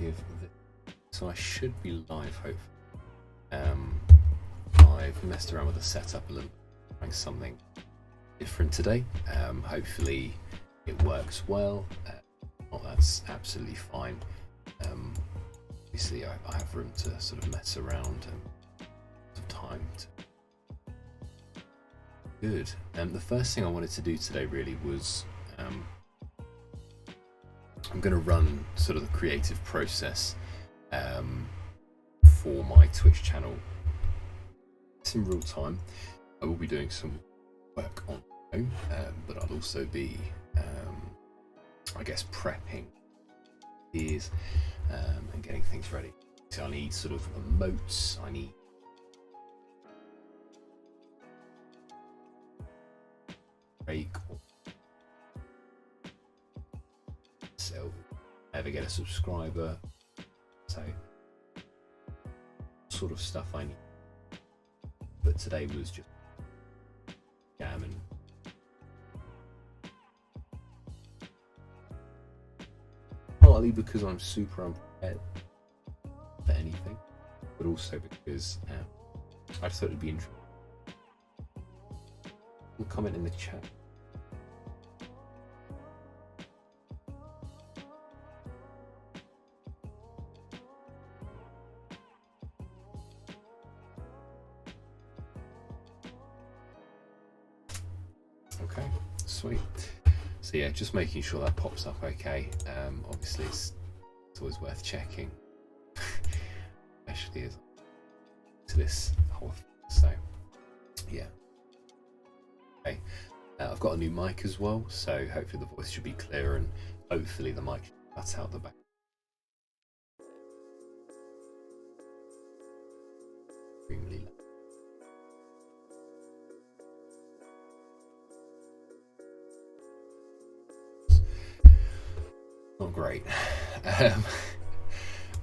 give this, so I should be live hopefully. I've messed around with the setup a little, trying something different today. Hopefully it works well. Well, that's absolutely fine. Obviously I have room to sort of mess around and time to... Good. The first thing I wanted to do today really was I'm going to run sort of the creative process for my Twitch channel. It's in real time. I will be doing some work on home, but I'll also be, I guess, prepping ideas and getting things ready. So I need sort of emotes. I need break. So ever get a subscriber. So sort of stuff I need. But today was just jamming. Partly because I'm super unprepared for anything, but also because I just thought it'd be interesting. We'll comment in the chat. Okay, sweet. So yeah, just making sure that pops up okay. Obviously it's always worth checking, especially as to this whole thing. So yeah. Okay. I've got a new mic as well, so hopefully the voice should be clear and hopefully the mic should cut out the back. Extremely loud. Not great.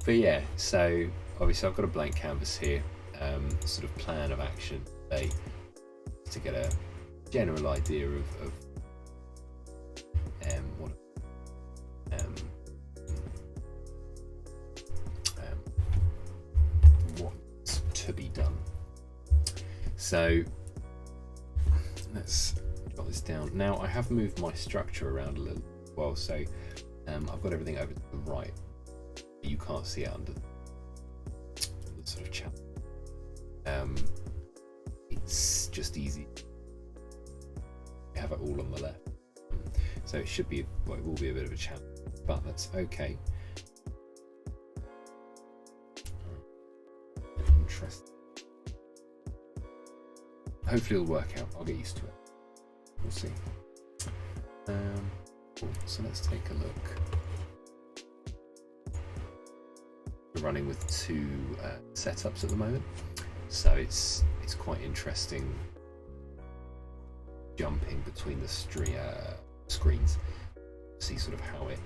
But yeah, so obviously I've got a blank canvas here. Sort of plan of action today to get a general idea of what's to be done. So let's jot this down. Now I have moved my structure around a little as well, so I've got everything over to the right. You can't see it under the sort of channel. It's just easy. You have it all on the left, so it should be, well, it will be a bit of a challenge, but that's okay. Interesting. Hopefully it'll work out. I'll get used to it. We'll see. Cool. So let's take a look. We're running with two setups at the moment, so it's quite interesting jumping between the screens, see sort of how it,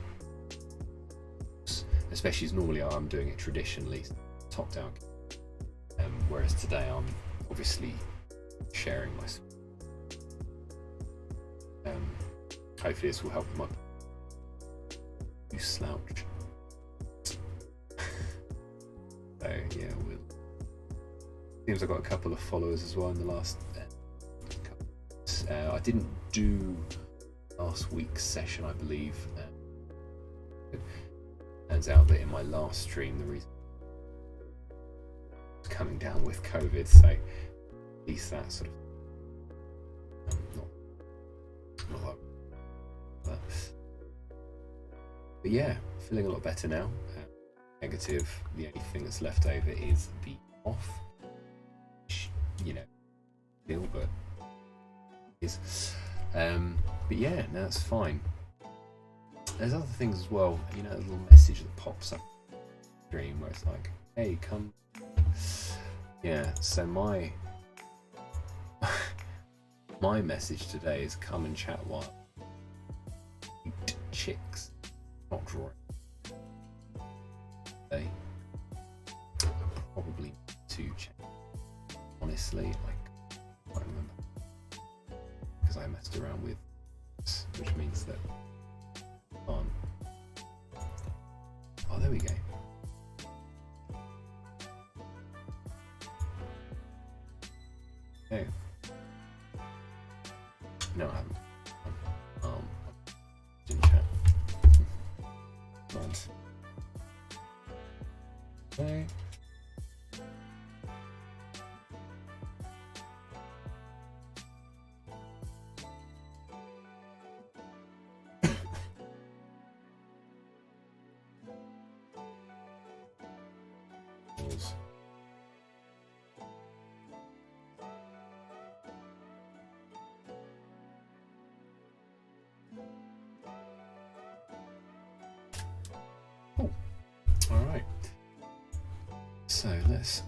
especially as normally I'm doing it traditionally top down, whereas today I'm obviously sharing my screen. Hopefully this will help them up. You slouch. So yeah, seems I've got a couple of followers as well in the last I didn't do last week's session, I believe. Turns out that in my last stream the reason was coming down with COVID, so at least that sort of not but yeah, feeling a lot better now. Negative, the only thing that's left over is the off, which, you know, still, but is. But yeah, no, it's fine. There's other things as well, you know, a little message that pops up in the stream where it's like, hey, come. Yeah, so my message today is come and chat while eat chicks, not drawing. Today, probably to check. Honestly, I can't remember because I messed around with this, which means that oh, there we go. Okay. No, I haven't. Didn't chat. Right. Okay. Alright, so let's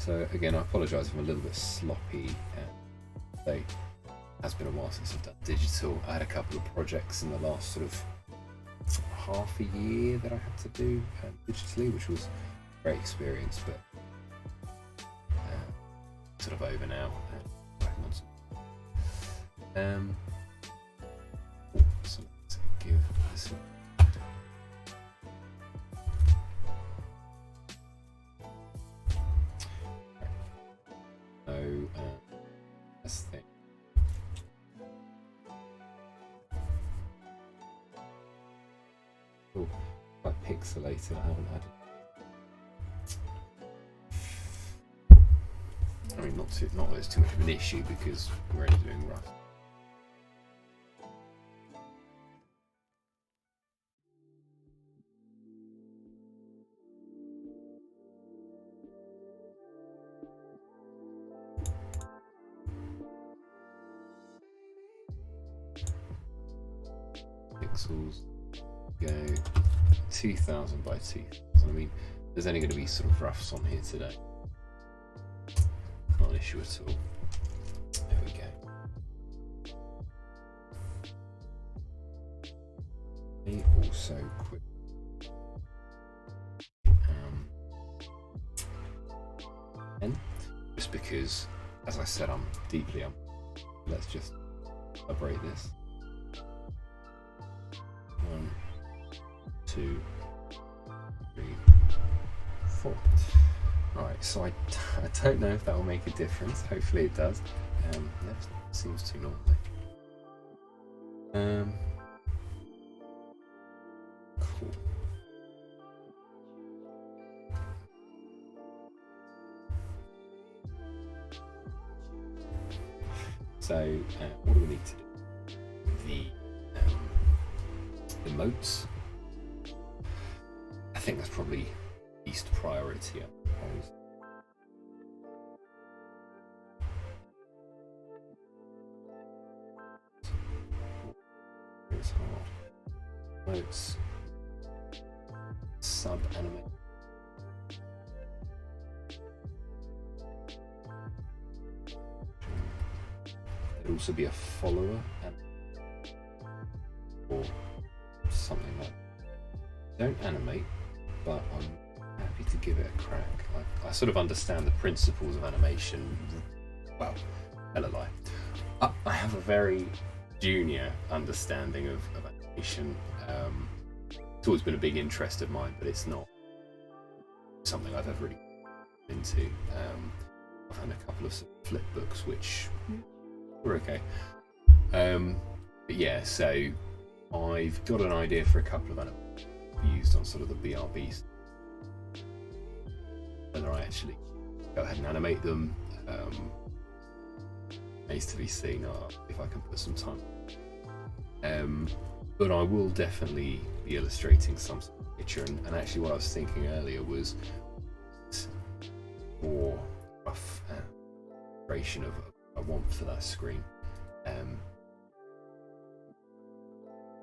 So again, I apologise if I'm a little bit sloppy. It has been a while since I've done digital. I had a couple of projects in the last sort of half a year that I had to do digitally, which was a great experience, but sort of over now. So let's give this one. This thing. Oh, quite pixelated. I haven't had it. I mean, not that it's too much of an issue because we're only doing rough. Pixels go 2000 by 2000. I mean, there's only going to be sort of roughs on here today. Not an issue at all. There we go. Also quick. And just because, as I said, I'm deeply let's just calibrate this. 1, 2, 3, 4. Right, so I don't know if that will make a difference. Hopefully it does. That seems to normally. Cool. So what do we need to do? The emotes. I think that's probably least priority, I suppose. It's hard. Emotes. Sub animate. There'd also be a follower or something like that. Don't animate, but I'm happy to give it a crack. I sort of understand the principles of animation. Well, hella lie. I have a very junior understanding of animation. It's always been a big interest of mine, but it's not something I've ever really into. I've had a couple of flip books which were okay. But yeah, so I've got an idea for a couple of animations used on sort of the BRBs. Whether I actually go ahead and animate them needs to be seen if I can put some time. But I will definitely be illustrating some picture, and actually what I was thinking earlier was more rough illustration of what I want for that screen.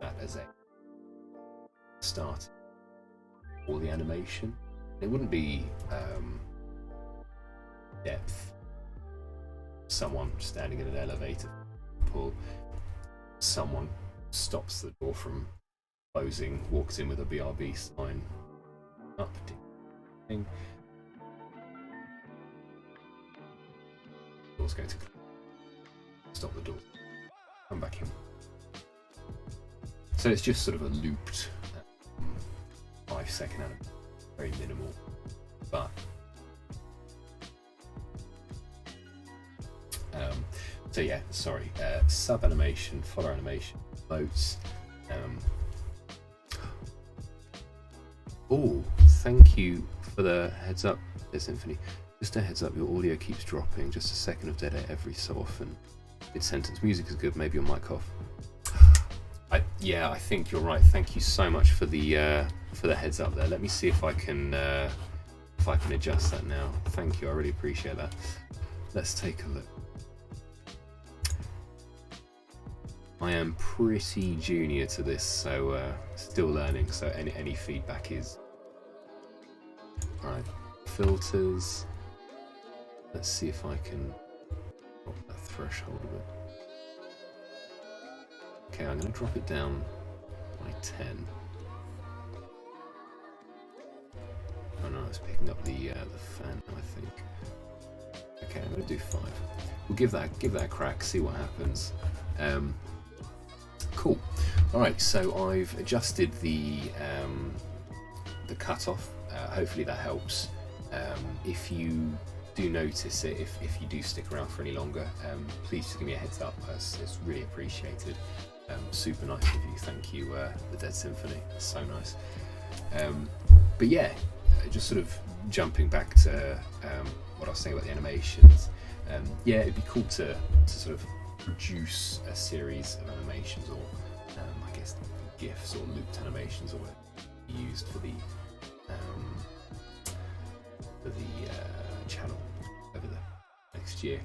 That as a start for the animation. It wouldn't be depth. Someone standing in an elevator pull. Someone stops the door from closing, walks in with a BRB sign up. Door's going to close. stop the door, come back in. So it's just sort of a looped 5-second animation, very minimal, but so yeah, sorry, sub animation, follow animation, emotes. Oh, thank you for the heads up, Symphony. Just a heads up, your audio keeps dropping. Just a second of dead air every so often. Mid-sentence music is good. Maybe your mic off. Yeah, I think you're right. Thank you so much for the heads up there. Let me see if I can adjust that now. Thank you. I really appreciate that. Let's take a look. I am pretty junior to this, so still learning. So any feedback is alright. Filters. Let's see if I can drop that threshold a bit. Okay, I'm going to drop it down by 10. Oh no, it's picking up the fan, I think. Okay, I'm going to do 5. We'll give that a crack, see what happens. Cool. All right, so I've adjusted the cutoff. Hopefully that helps. If you do notice it, if you do stick around for any longer, please just give me a heads up. It's really appreciated. Super nice of you. Thank you, the Dead Symphony. It's so nice. But yeah, just sort of jumping back to what I was saying about the animations. Yeah, it'd be cool to sort of produce a series of animations, or I guess GIFs or looped animations, or whatever used for the channel over the next year.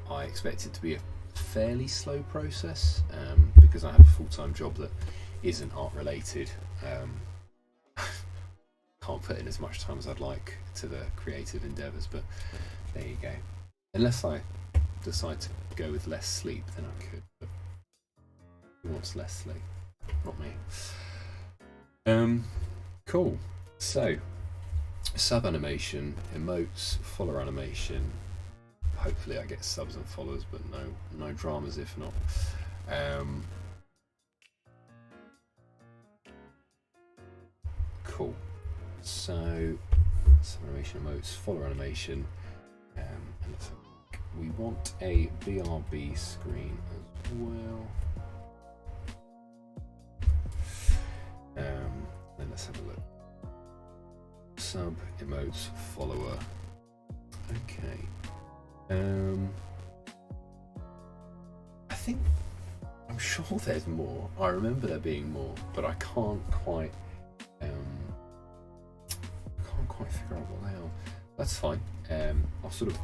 I expect it to be a fairly slow process because I have a full-time job that isn't art related. Can't put in as much time as I'd like to the creative endeavours, but there you go. Unless I decide to go with less sleep, then I could, but who wants less sleep? Not me. Cool. So sub animation, emotes, follower animation. Hopefully I get subs and followers, but no dramas if not. Cool. So sub animation, emotes, follower animation, and let's have a look. We want a BRB screen as well. Then let's have a look. Sub, emotes, follower. Okay. I'm sure there's more. I remember there being more, but I can't quite figure out what they are. That's fine. I'll sort of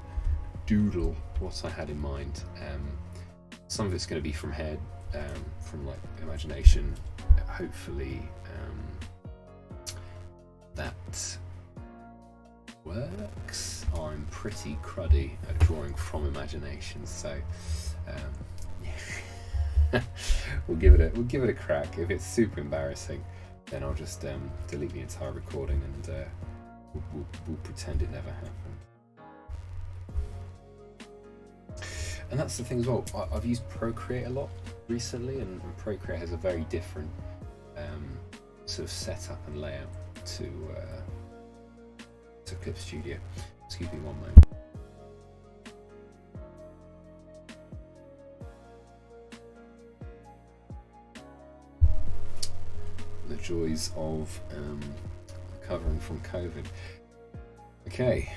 doodle what I had in mind. Some of it's going to be from head, from like imagination. Hopefully that works. I'm pretty cruddy at drawing from imagination, so we'll give it a crack. If it's super embarrassing, then I'll just delete the entire recording and we'll pretend it never happened. And that's the thing as well. I've used Procreate a lot recently, and Procreate has a very different sort of setup and layout to Clip Studio. Excuse me one moment. The joys of recovering from COVID. Okay,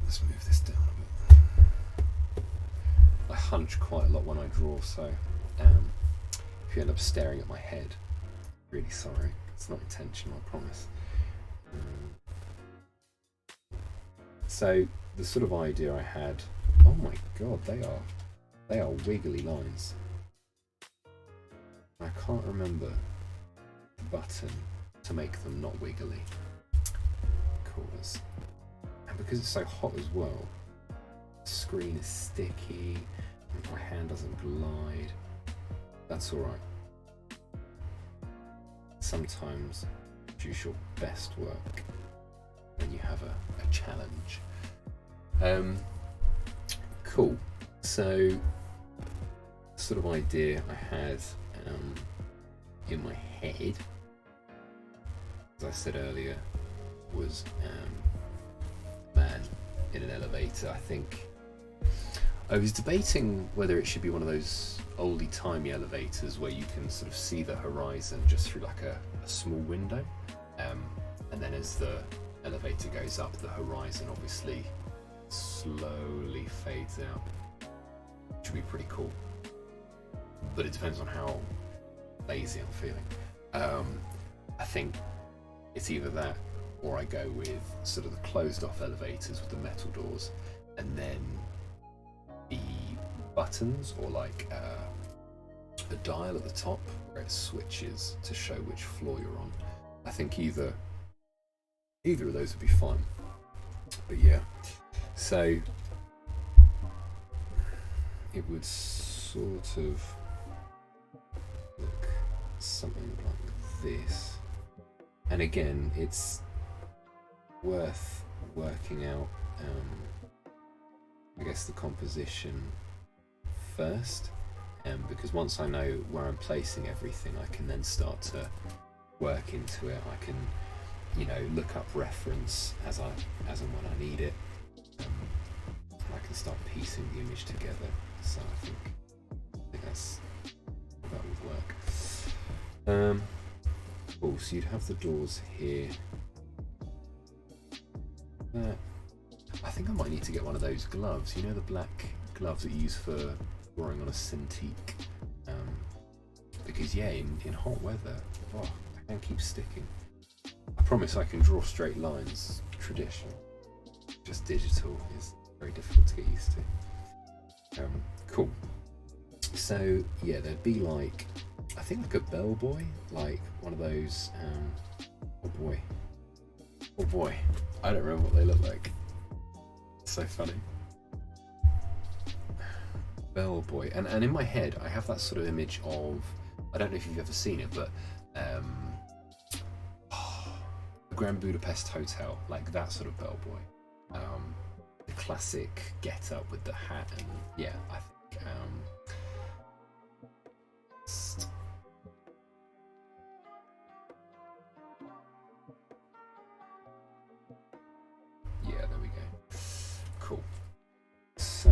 let's move this down a bit. I hunch quite a lot when I draw, so if you end up staring at my head, really sorry. It's not intentional, I promise. So the sort of idea I had, oh my god, they are wiggly lines. I can't remember the button to make them not wiggly. Cool. And because it's so hot as well, the screen is sticky, and my hand doesn't glide. That's alright. Sometimes produce your best work when you have a challenge. Cool. So, the sort of idea I had in my head, as I said earlier, was a man in an elevator. I think I was debating whether it should be one of those oldie-timey elevators where you can sort of see the horizon just through like a small window, and then as the elevator goes up, the horizon obviously slowly fades out, which would be pretty cool. But it depends on how lazy I'm feeling. I think it's either that or I go with sort of the closed off elevators with the metal doors, and then the buttons, or like a dial at the top where it switches to show which floor you're on. I think either of those would be fine. But yeah, so it would sort of look something like this. And again, it's worth working out, I guess, the composition first, because once I know where I'm placing everything, I can then start to work into it. I can, you know, look up reference as and when I need it. I can start piecing the image together. So I think that would work. Cool. So you'd have the doors here. I think I might need to get one of those gloves. You know, the black gloves that you use for drawing on a Cintiq. Because yeah, in hot weather, the hand keeps sticking. I promise I can draw straight lines. Traditional, just digital is very difficult to get used to. Cool. So yeah, there'd be like, I think like a bellboy, like one of those. Oh boy, I don't remember what they look like. It's so funny. Bellboy, and in my head I have that sort of image of, I don't know if you've ever seen it, but the Grand Budapest Hotel, like that sort of bellboy. The classic get up with the hat, and yeah, I think yeah, there we go. Cool. So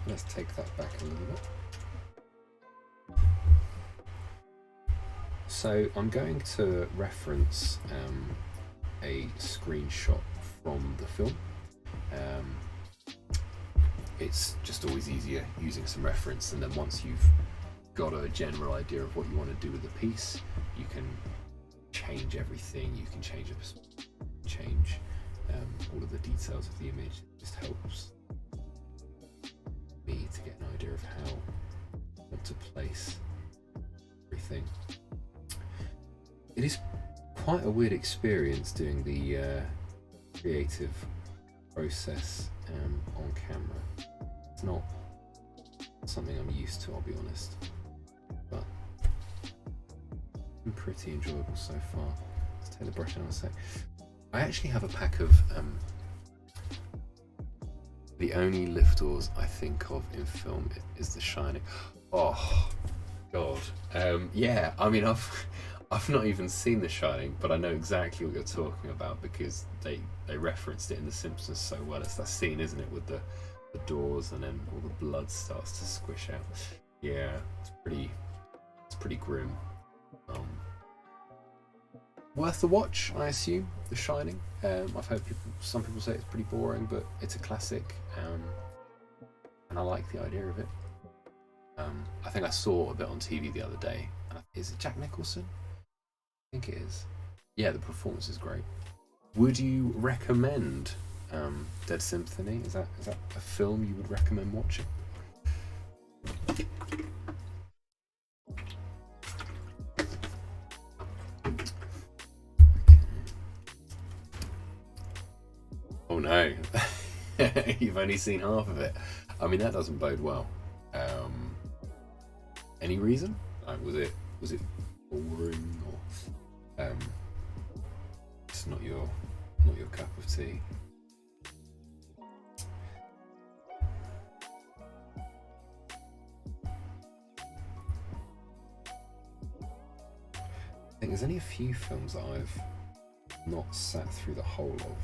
let's take that back a little bit. So I'm going to reference a screenshot from the film. It's just always easier using some reference, and then once you've got a general idea of what you want to do with the piece, you can change everything. You can change all of the details of the image. It just helps me to get an idea of how I want to place everything. It is quite a weird experience doing the creative process on camera. It's not something I'm used to, I'll be honest, but it's been pretty enjoyable so far. Let's take the brush down a sec. I actually have a pack of the only lift doors I think of in film is The Shining. Oh god. Yeah, I mean I've not even seen The Shining, but I know exactly what you're talking about because they referenced it in The Simpsons so well. It's that scene, isn't it, with the doors and then all the blood starts to squish out. Yeah, it's pretty grim. Worth the watch, I assume, The Shining. I've heard some people say it's pretty boring, but it's a classic, and I like the idea of it. I think I saw a bit on TV the other day. Is it Jack Nicholson? I think it is. Yeah, the performance is great. Would you recommend Dead Symphony? Is that a film you would recommend watching? Oh no, you've only seen half of it. I mean, that doesn't bode well. Any reason? Was it boring, or it's not your cup of tea? there's only a few films that I've not sat through the whole of.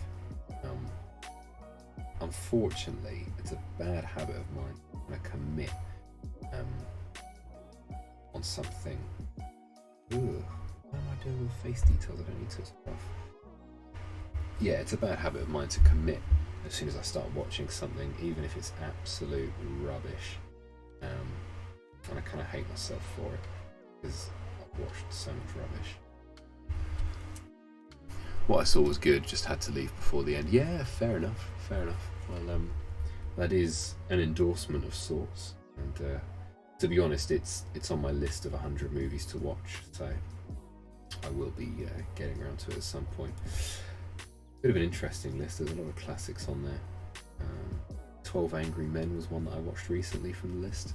Unfortunately, it's a bad habit of mine when I commit on something. Ugh, what am I doing with face details? I don't need to stuff. Yeah, it's a bad habit of mine to commit as soon as I start watching something, even if it's absolute rubbish. And I kind of hate myself for it because I've watched so much rubbish. What I saw was good, just had to leave before the end. Yeah, fair enough, fair enough. Well, that is an endorsement of sorts, and to be honest, it's on my list of 100 movies to watch, so I will be getting around to it at some point. Bit of an interesting list, there's a lot of classics on there. 12 Angry Men was one that I watched recently from the list.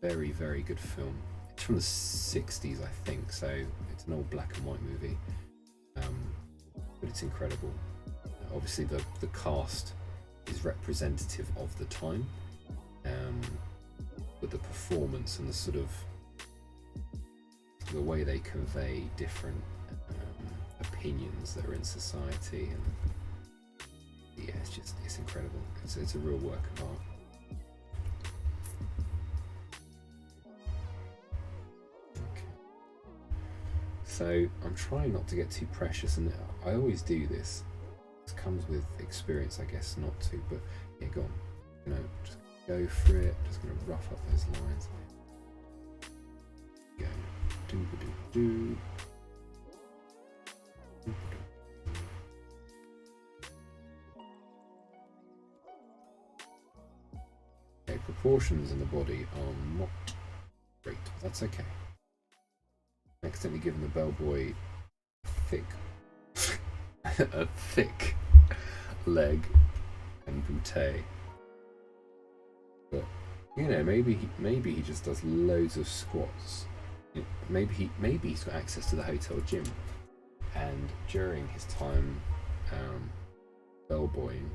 Very, very good film. It's from the 60s, I think, so it's an old black and white movie. But it's incredible. Obviously the cast is representative of the time, but the performance and the sort of the way they convey different opinions that are in society, and yeah, it's incredible. It's a real work of art. So I'm trying not to get too precious, and I always do this. It comes with experience, I guess, not to, but yeah, go on. Just go for it. Just gonna rough up those lines. Go. Do. Okay, proportions in the body are not great. That's okay. Accidentally given the bellboy a thick leg and bootay, but maybe he just does loads of squats. Maybe he's got access to the hotel gym, and during his time bellboying,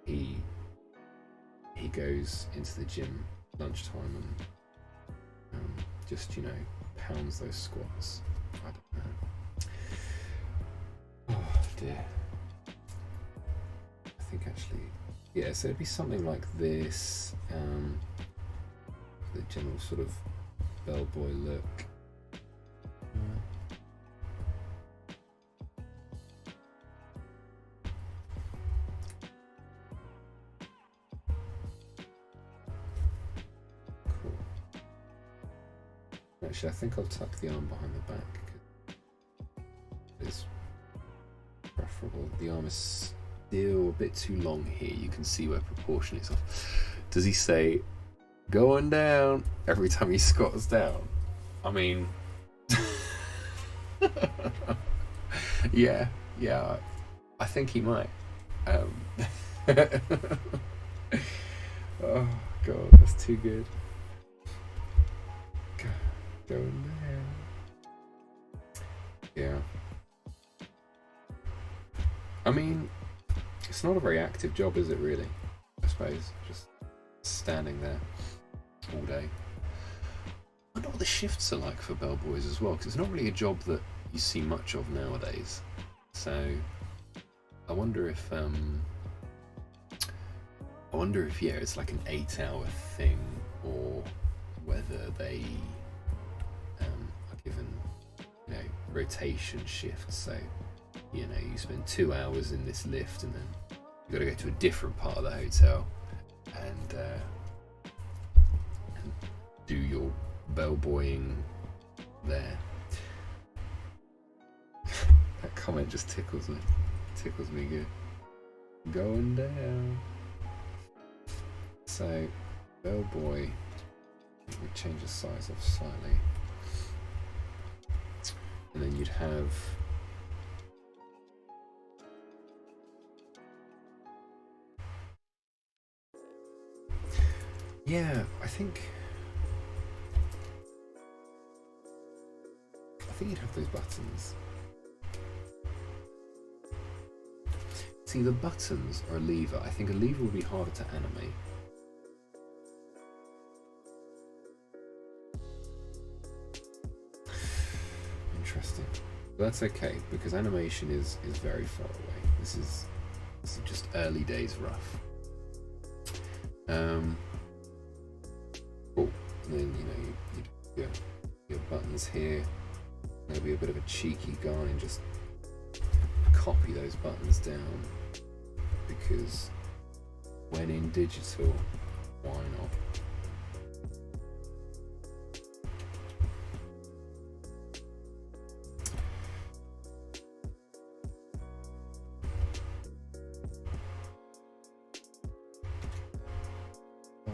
he goes into the gym lunchtime and just pounds those squats. I don't know. Oh dear. I think actually, yeah, so it'd be something like this. The general sort of bellboy look. Actually, I think I'll tuck the arm behind the back. It's preferable. The arm is still a bit too long here. You can see where proportion is off. Does he say, going down, every time he squats down? I mean, yeah, I think he might. Oh God, that's too good. Going there. Yeah. I mean, it's not a very active job, is it really? I suppose. Just standing there all day. I wonder what the shifts are like for bellboys as well, because it's not really a job that you see much of nowadays. So I wonder if yeah, it's like an 8-hour thing, or whether they are given rotation shifts. So you spend 2 hours in this lift, and then you've got to go to a different part of the hotel and do your bellboying there. That comment just tickles me good. Going down. So bellboy, we change the size off slightly, and then you'd have I think you'd have those buttons. See, the buttons are a lever. I think a lever would be harder to animate. Interesting. That's okay, because animation is very far away. This is just early days rough. Cool. And then you do your buttons here. There'll be a bit of a cheeky guy and just copy those buttons down, because when in digital, why not?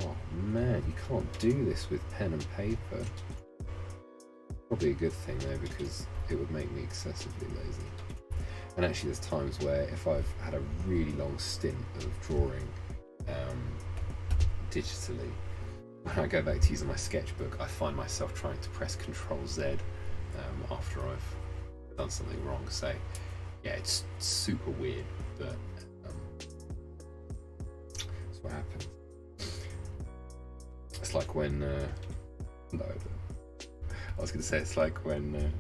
Oh man, you can't do this with pen and paper. Probably a good thing though, because it would make me excessively lazy. And actually there's times where if I've had a really long stint of drawing digitally, when I go back to using my sketchbook, I find myself trying to press Ctrl Z after I've done something wrong. So yeah, it's super weird, but that's what happens. It's like when no, I was going to say it's like when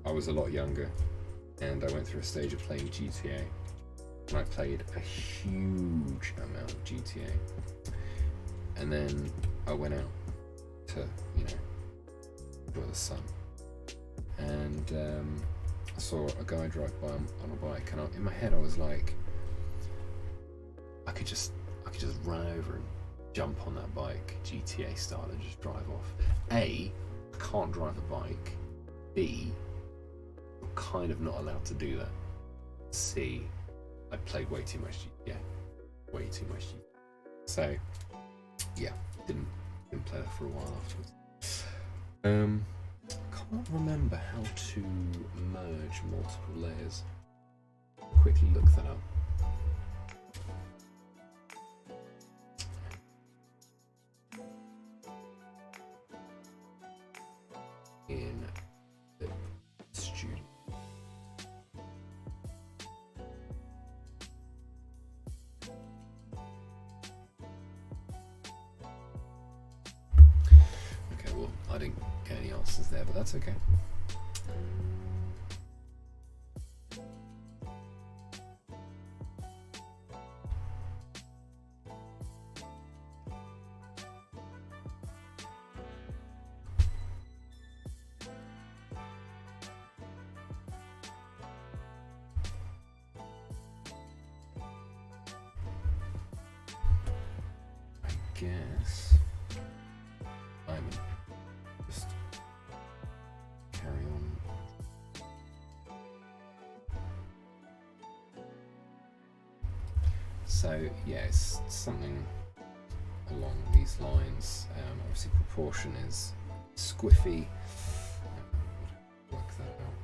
I was a lot younger and I went through a stage of playing GTA, and I played a huge amount of GTA, and then I went out to enjoy the sun, and I saw a guy drive by on a bike, and in my head I was like, I could just run over and jump on that bike GTA style and just drive off. A, I can't drive a bike. B, you're kind of not allowed to do that. C, I played way too much GTA. Way too much GTA. So, yeah, didn't play that for a while afterwards. Can't remember how to merge multiple layers. I'll quickly look that up. In the studio. Okay, well, I didn't get any answers there, but that's okay. Guess I'm just carry on. So yeah, it's something along these lines. Obviously proportion is squiffy. Work that out.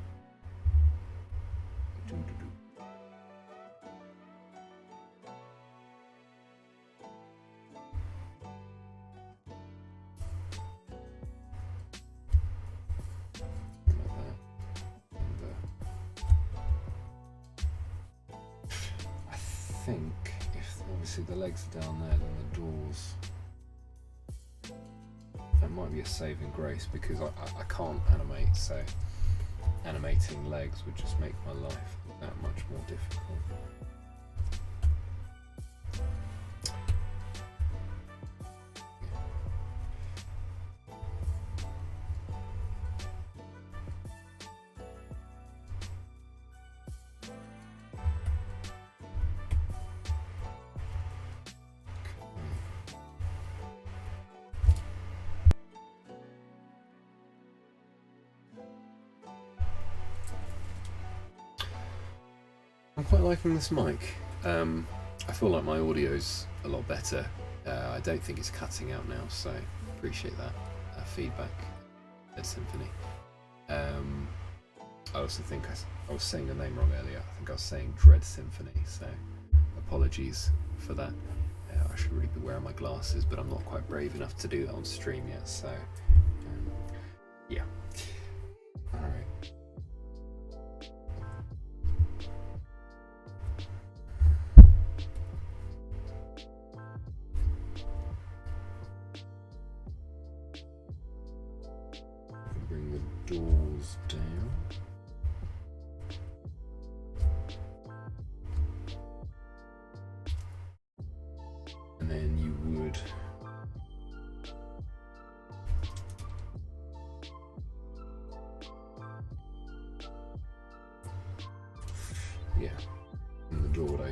I think if obviously the legs are down there, then the doors, that might be a saving grace, because I can't animate, so animating legs would just make my life that much more difficult. I'm quite liking this mic. I feel like my audio's a lot better. I don't think it's cutting out now, so appreciate that feedback, Ed Symphony. I also think I was saying the name wrong earlier. I think I was saying Dread Symphony, so apologies for that. I should really be wearing my glasses, but I'm not quite brave enough to do that on stream yet, so yeah. Alright. Bring the doors down.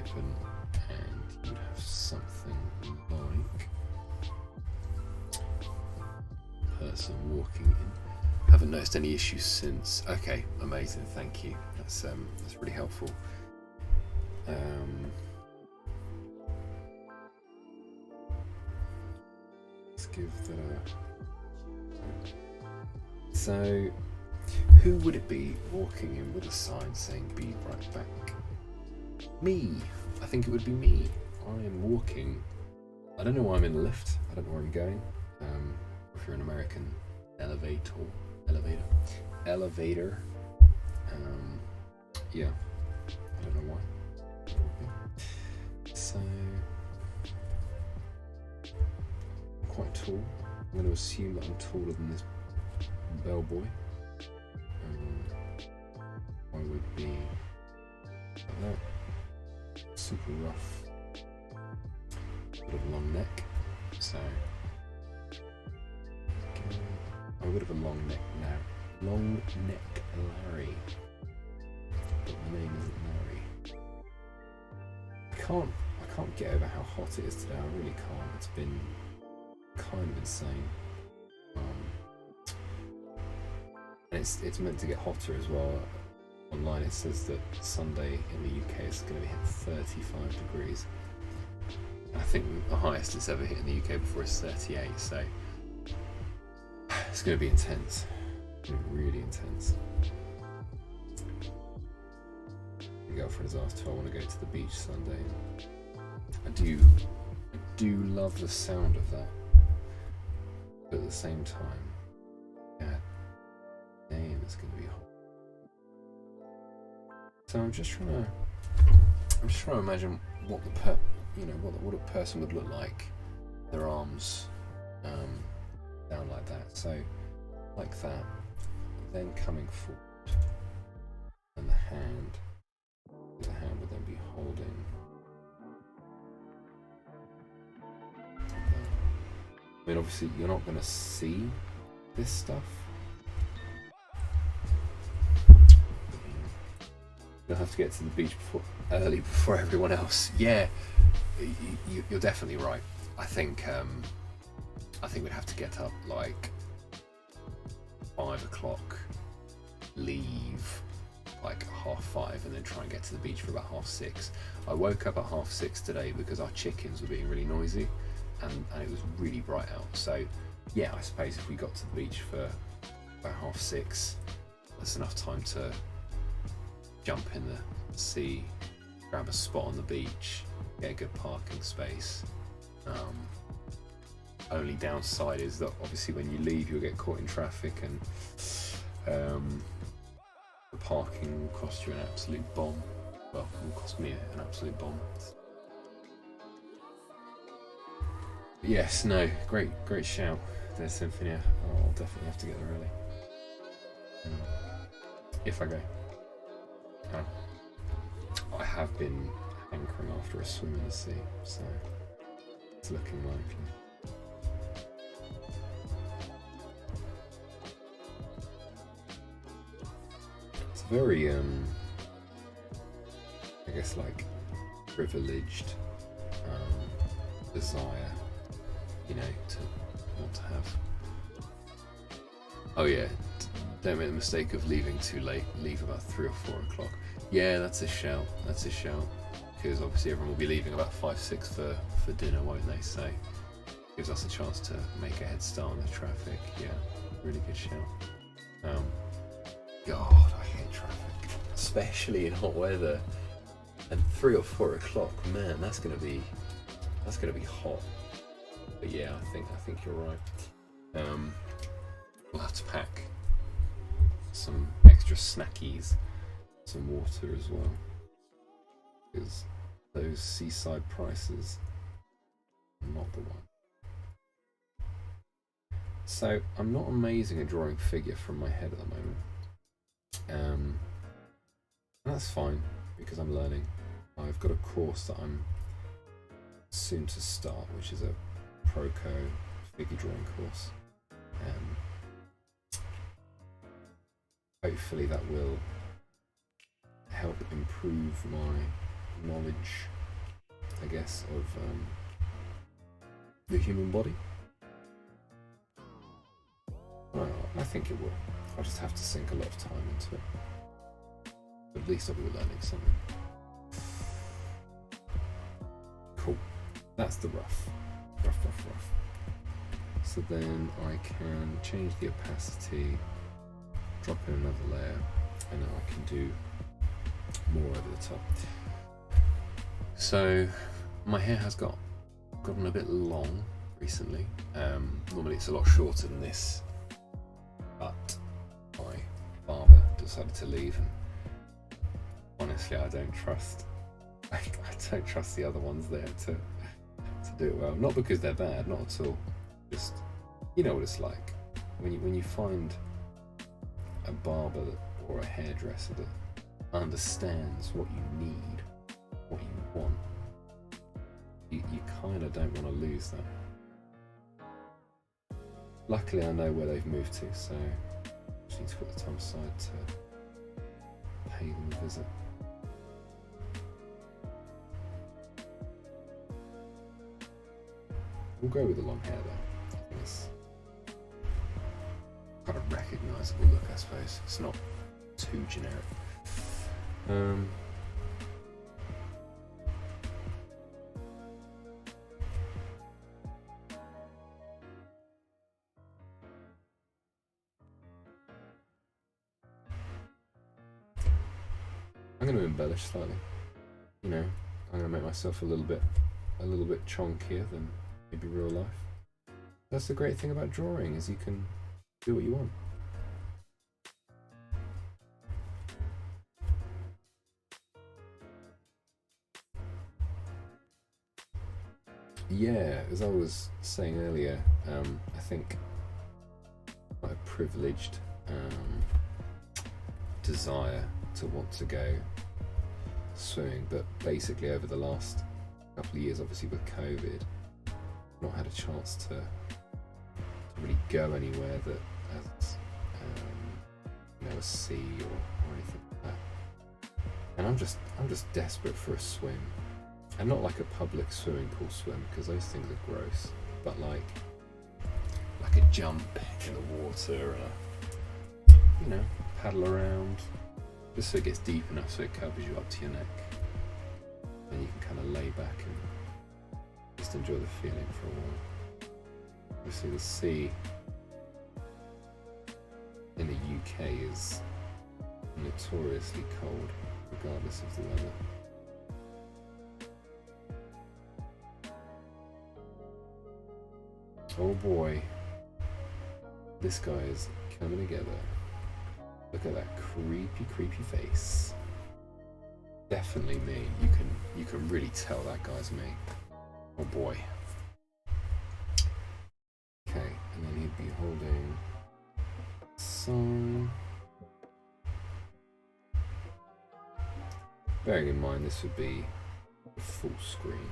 open, and you would have something like person walking in. Haven't noticed any issues since. Okay, amazing, thank you. That's really helpful. Let's give that a. So, who would it be walking in with a sign saying "Be right back"? Me. I think it would be me. I am walking. I don't know why I'm in the lift. I don't know where I'm going. If you're an American, elevator. Yeah. I don't know why. So, I'm quite tall. I'm going to assume that I'm taller than this bellboy. I would be like that. Super rough. Bit of a long neck. So, I would have a long neck now. Long neck Larry. But my name isn't Larry. I can't get over how hot it is today. I really can't. It's been kind of insane. And it's meant to get hotter as well. Online it says that Sunday in the UK is going to hit 35 degrees. I think the highest it's ever hit in the UK before is 38, so it's going to be intense. It's going to be really intense. My girlfriend has asked if I want to go to the beach Sunday. I do love the sound of that, but at the same time, yeah, damn, it's going to be hot. So I'm just trying to imagine what what a person would look like. Their arms down like that, so like that, then coming forward, and the hand would then be holding. I mean, obviously, you're not going to see this stuff. You'll have to get to the beach early before everyone else. Yeah, you're definitely right. I think we'd have to get up like 5 o'clock, leave like 5:30, and then try and get to the beach for about 6:30. I woke up at 6:30 today because our chickens were being really noisy, and it was really bright out. So yeah, I suppose if we got to the beach for about 6:30, that's enough time to jump in the sea, grab a spot on the beach, get a good parking space. Only downside is that obviously when you leave you'll get caught in traffic, and the parking will cost you an absolute bomb. Well, it will cost me an absolute bomb. But yes, no, great shout there, Symphonia. I'll definitely have to get there early. If I go. I have been hankering after a swim in the sea, so it's looking likely. It's very, I guess, like privileged desire, to want to have. Oh yeah, don't make the mistake of leaving too late. Leave about 3 or 4 o'clock. Yeah, that's a shout. Because obviously everyone will be leaving about 5-6 for dinner, won't they? So gives us a chance to make a head start on the traffic. Yeah, really good shout. God, I hate traffic, especially in hot weather. And 3 or 4 o'clock, man, that's gonna be hot. But yeah, I think you're right. We'll have to pack some extra snackies, some water as well, because those seaside prices are not the one. So I'm not amazing at drawing figure from my head at the moment. That's fine because I'm learning. I've got a course that I'm soon to start, which is a Proco figure drawing course. Hopefully that will help improve my knowledge, I guess, of the human body. Well, I think it will. I'll just have to sink a lot of time into it. But at least I'll be learning something. Cool. That's the rough. Rough. So then I can change the opacity, drop in another layer, and now I can do more over the top. So my hair has gotten a bit long recently. Normally it's a lot shorter than this, but my barber decided to leave, and honestly I don't trust the other ones there to do it well. Not because they're bad, not at all. Just, you know what it's like when you find a barber or a hairdresser that understands what you need, what you want. You kind of don't want to lose that. Luckily I know where they've moved to, so I just need to put the time aside to pay them a visit. We'll go with the long hair though. I think it's quite a recognisable look, I suppose. It's not too generic. I'm going to embellish slightly. You know, I'm going to make myself a little bit chonkier than maybe real life. That's the great thing about drawing, is you can do what you want. Yeah, as I was saying earlier, I think quite a privileged desire to want to go swimming, but basically over the last couple of years, obviously with COVID, I've not had a chance to really go anywhere that has you know, a sea or anything like that. And I'm just desperate for a swim. And not like a public swimming pool swim, because those things are gross, but like a jump in the water and you know, paddle around, just so it gets deep enough so it covers you up to your neck. Then you can kind of lay back and just enjoy the feeling for a while. Obviously the sea in the UK is notoriously cold, regardless of the weather. Oh boy, this guy is coming together. Look at that creepy face. Definitely me. You can really tell that guy's me. Oh boy. Okay, and then he'd be holding some. Bearing in mind this would be a full screen.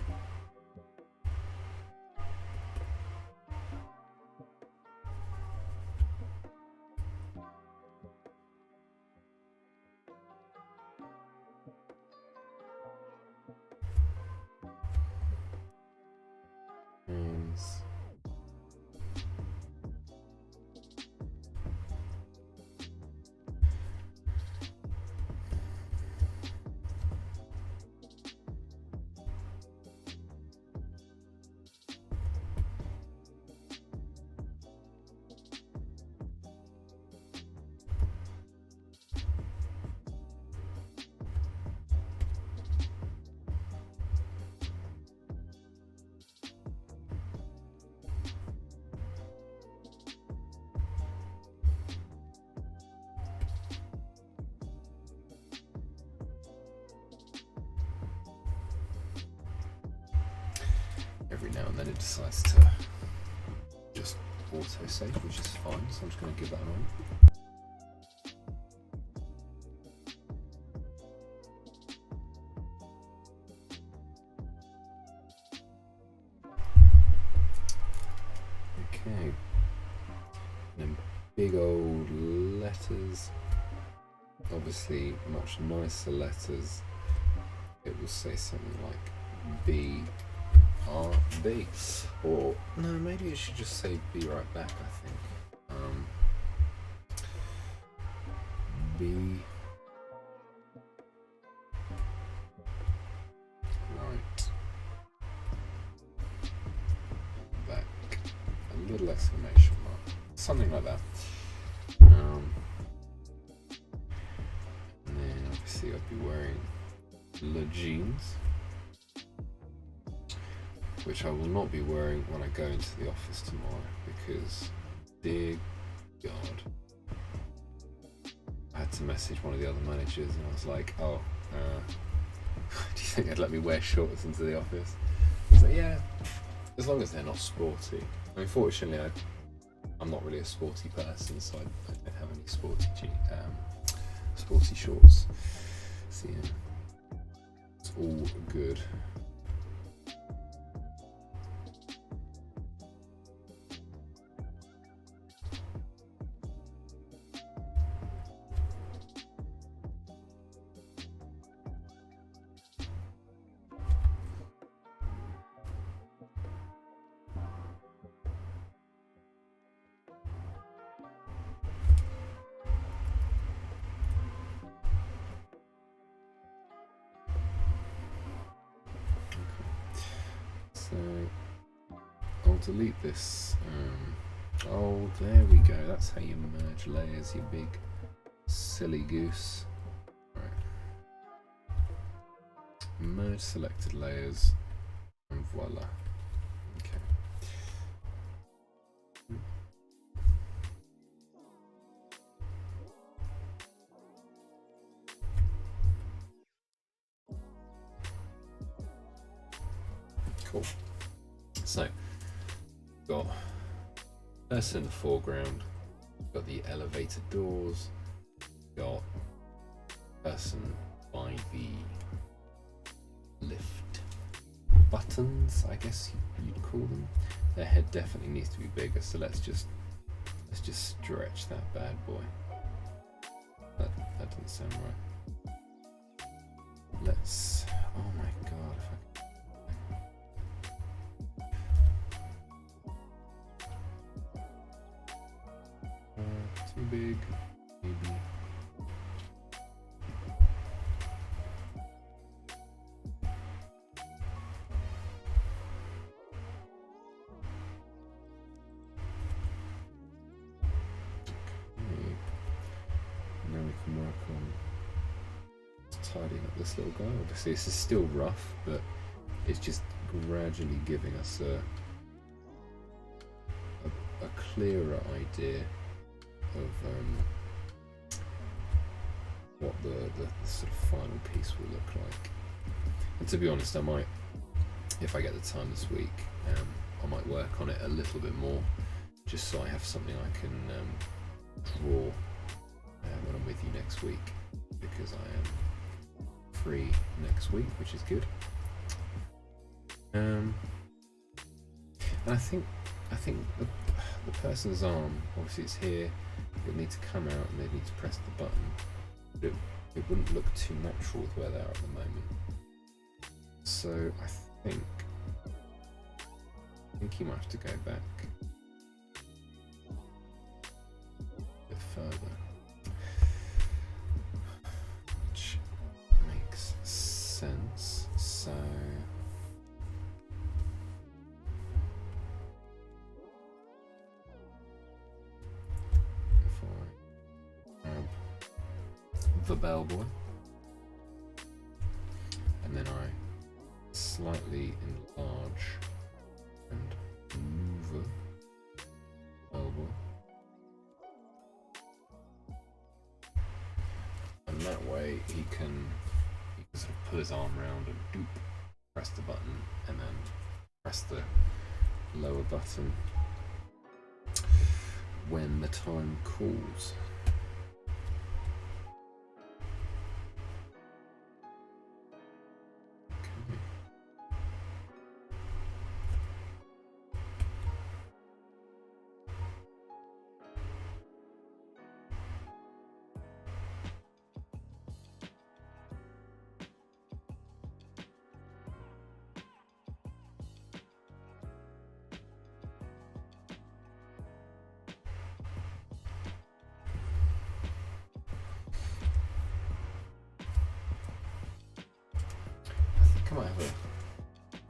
Every now and then it decides to just auto-save, which is fine, so I'm just going to give that an on. Okay, and then big old letters, obviously much nicer letters. It we'll say something like BRB. Or, no, maybe it should just say be right back, I think. Be right back. A little exclamation mark. Something like that. And then obviously I'd be wearing le jeans, which I will not be wearing when I go into the office tomorrow because, dear God, I had to message one of the other managers and I was like, oh, do you think they'd let me wear shorts into the office? I was like, yeah, as long as they're not sporty. I mean, fortunately, I'm not really a sporty person, so I don't have any sporty shorts. So yeah, it's all good. So I'll delete this. Oh, there we go. That's how you merge layers, you big silly goose. Right. Merge selected layers, and voila. Okay. Cool. So, got person in the foreground, got the elevator doors, got person by the lift buttons, I guess you'd call them. Their head definitely needs to be bigger, so let's just stretch that bad boy. That doesn't sound right. Let's. Oh my god! If I too big, maybe. Now we can work on tidying up this little guy. Obviously this is still rough, but it's just gradually giving us a clearer idea of what the sort of final piece will look like. And to be honest, I might, if I get the time this week, I might work on it a little bit more, just so I have something I can draw when I'm with you next week, because I am free next week, which is good. And I think the person's arm, obviously it's here, it'll need to come out and they need to press the button, but it wouldn't look too natural with where they are at the moment. So I think you might have to go back a bit further, which makes sense. So if I grab the bellboy and then I slightly enlarge and move the bellboy, and that way he can sort of put his arm around and doop, press the button, and then press the lower button when the time calls.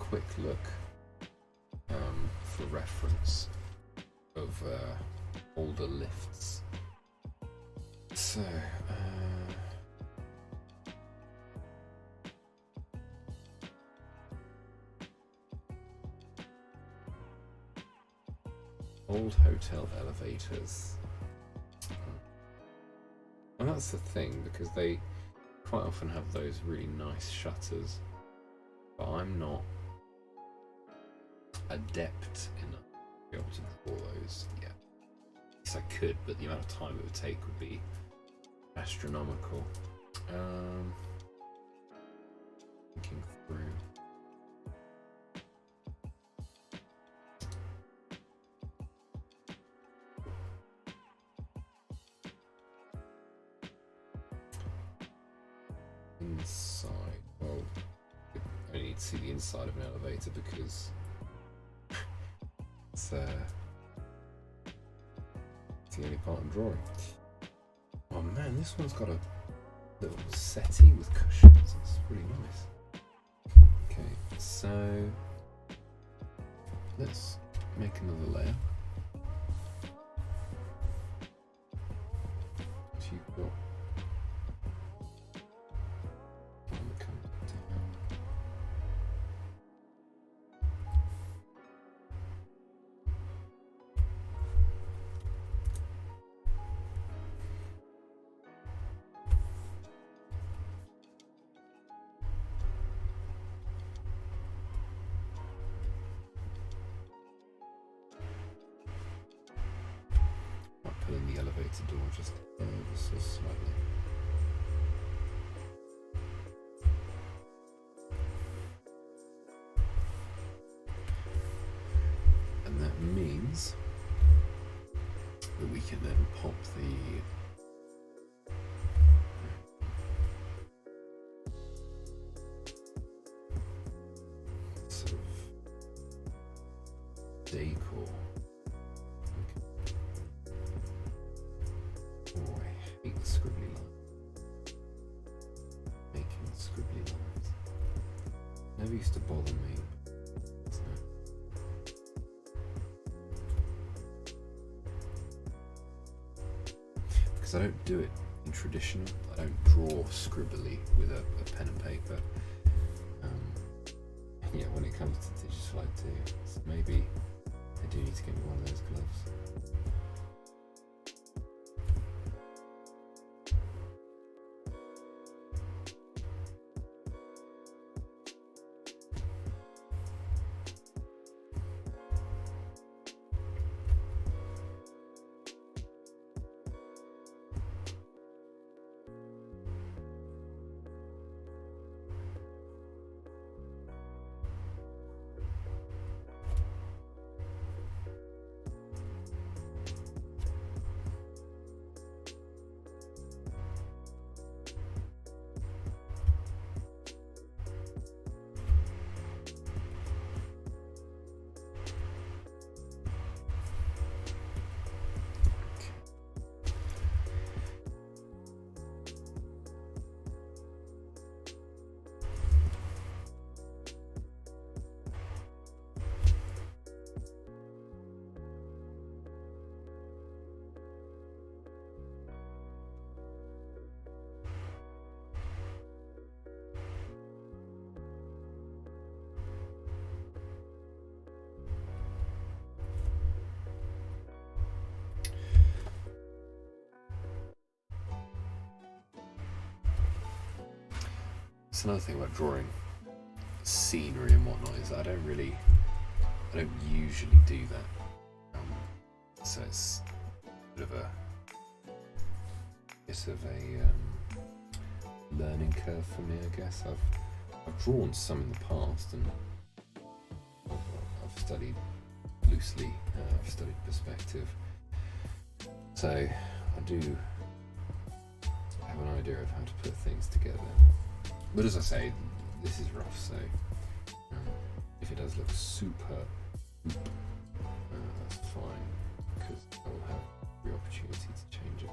quick look for reference of older lifts. So, old hotel elevators. And that's the thing, because they quite often have those really nice shutters, but I'm not adept enough to be able to draw those yet. Yes, I could, but the amount of time it would take would be astronomical. Thinking through. Inside. Well, I only need to see the inside of an elevator because it's the only part I'm drawing. Oh man, this one's got a little settee with cushions. It's really nice. Okay, so let's make another layer. So you've got one that comes down. In the elevator door just ever so slightly. And that means that we can then pop the sort of decor. Scribbly lines. Making scribbly lines. Never used to bother me. Because I don't do it in traditional. I don't draw scribbly with a pen and paper. Yeah, when it comes to digital, I do. So maybe I do need to get me one of those gloves. That's another thing about drawing scenery and whatnot, is that I don't usually do that. So it's a bit of a learning curve for me, I guess. I've drawn some in the past, and I've studied loosely. I've studied perspective, so I do have an idea of how to put things together. But as I say, this is rough, so if it does look super, that's fine, because I will have the opportunity to change it.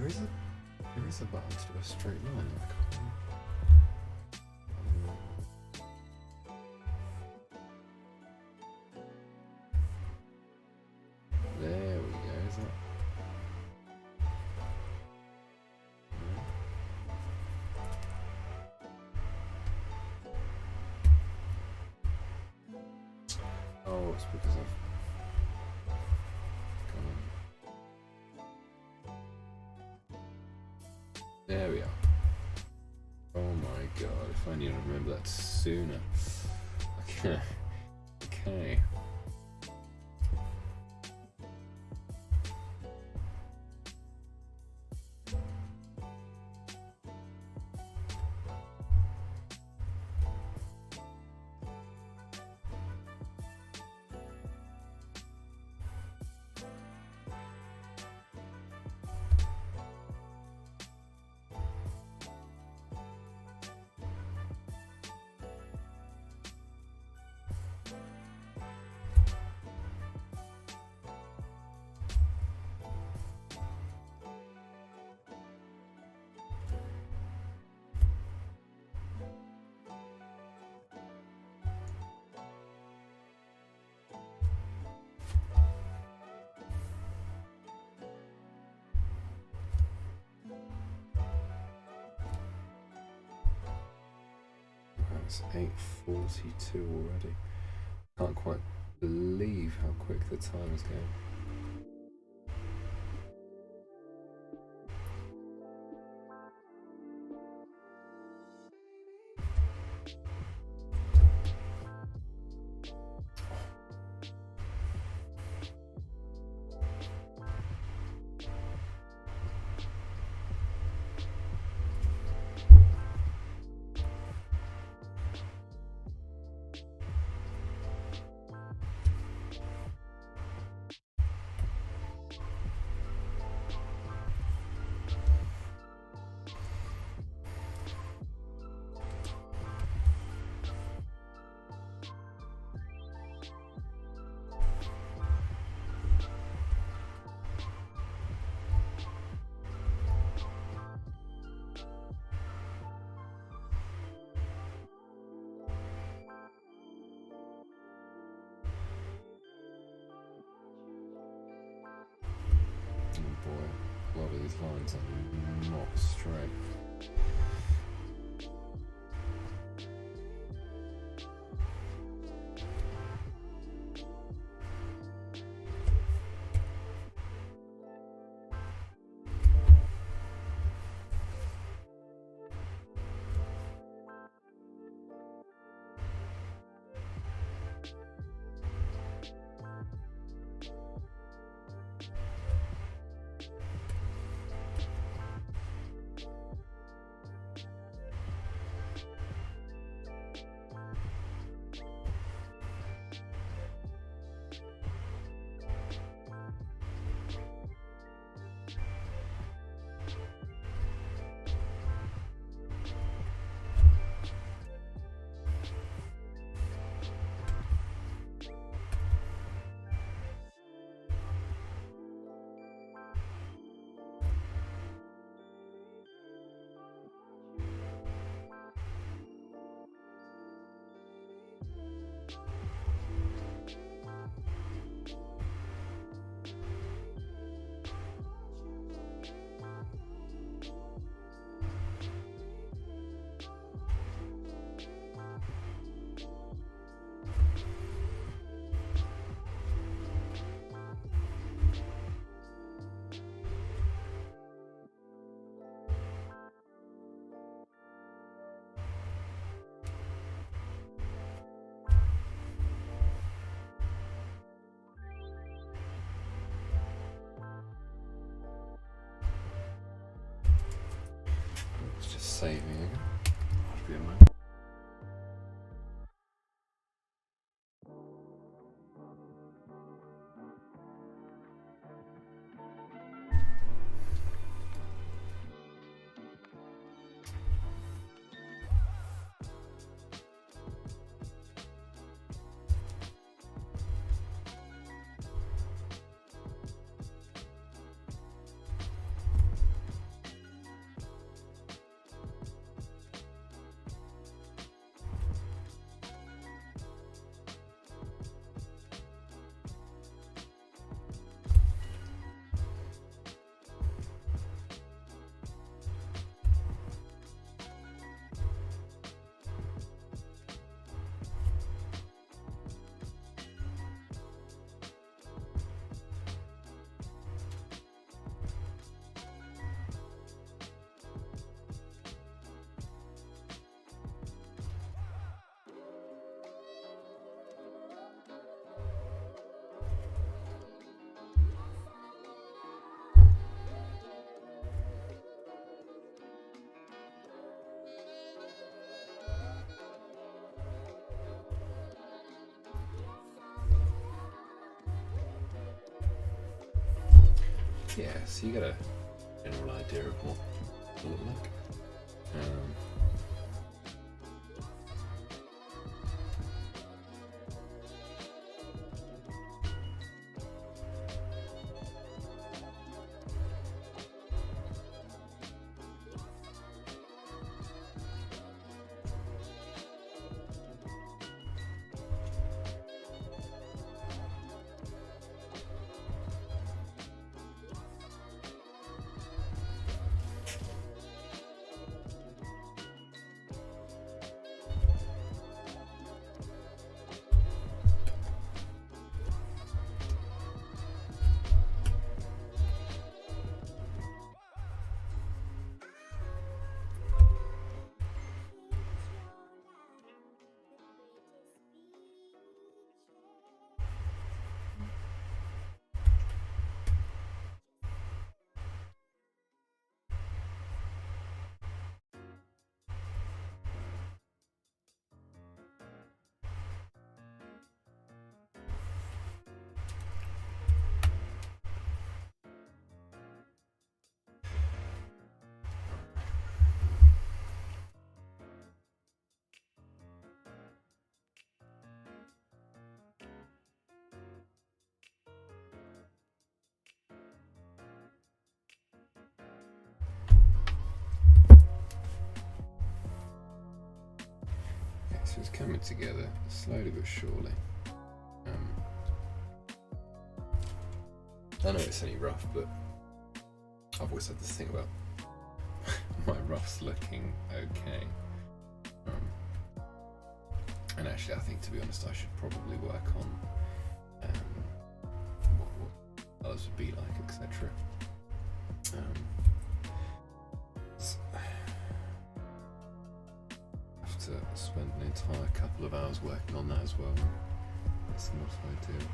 There is a button to do a straight line. I can't. There we go. Is that? Oh, it's because I've gone. There we are. Oh my god, if I need to remember that sooner. Okay. Okay. It's 8:42 already. Can't quite believe how quick the time is going. Oh boy, a lot of these lines are not straight. It's just saving again. That'll be a moment. Yeah, so you get a general idea of what it will look like. So it's coming together slowly but surely. I know it's only rough, but I've always had this thing about my roughs looking okay. And actually, I think, to be honest, I should probably work on what others would be like, etc. To spend an entire couple of hours working on that as well. That's not ideal.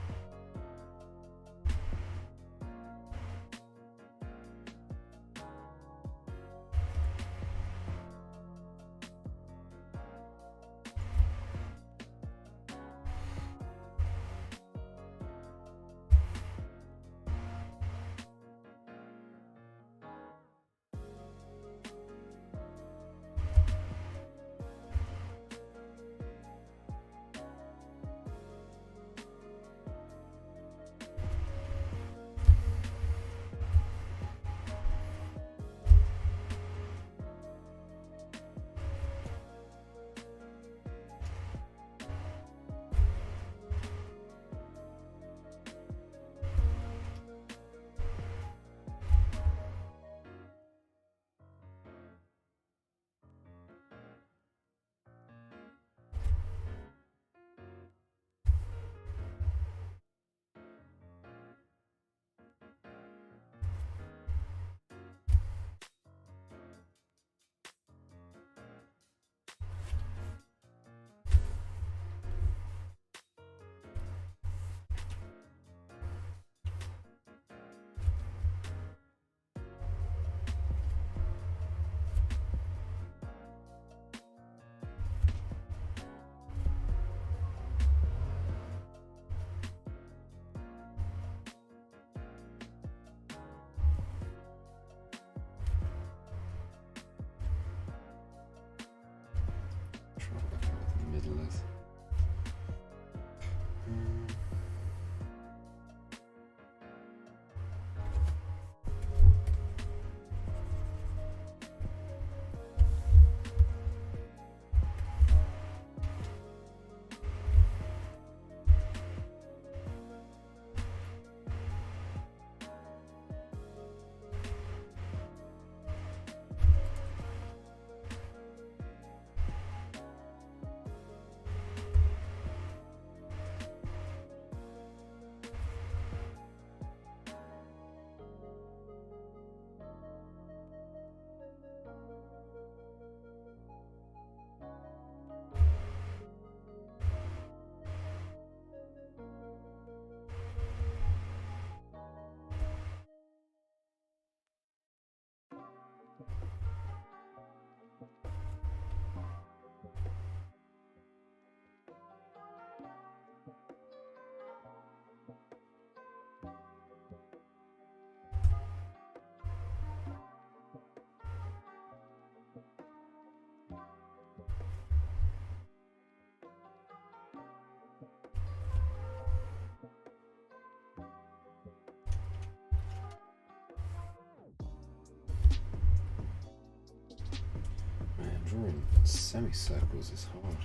drawing semicircles is hard.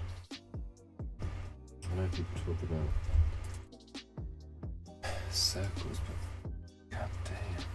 I know people talk about circles, but god damn.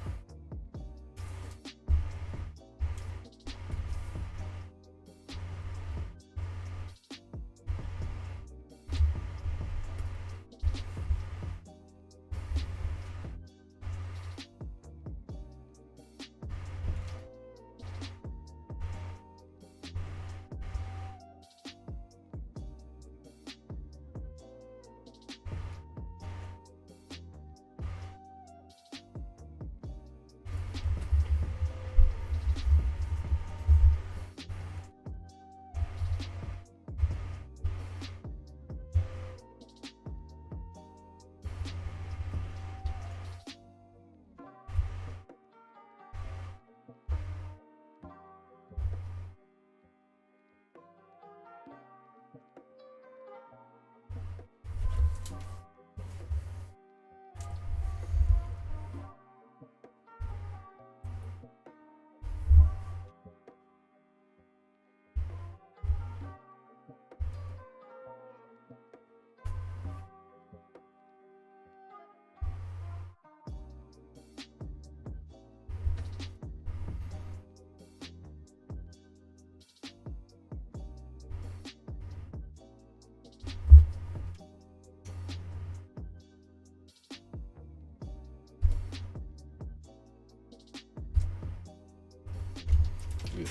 Ugh.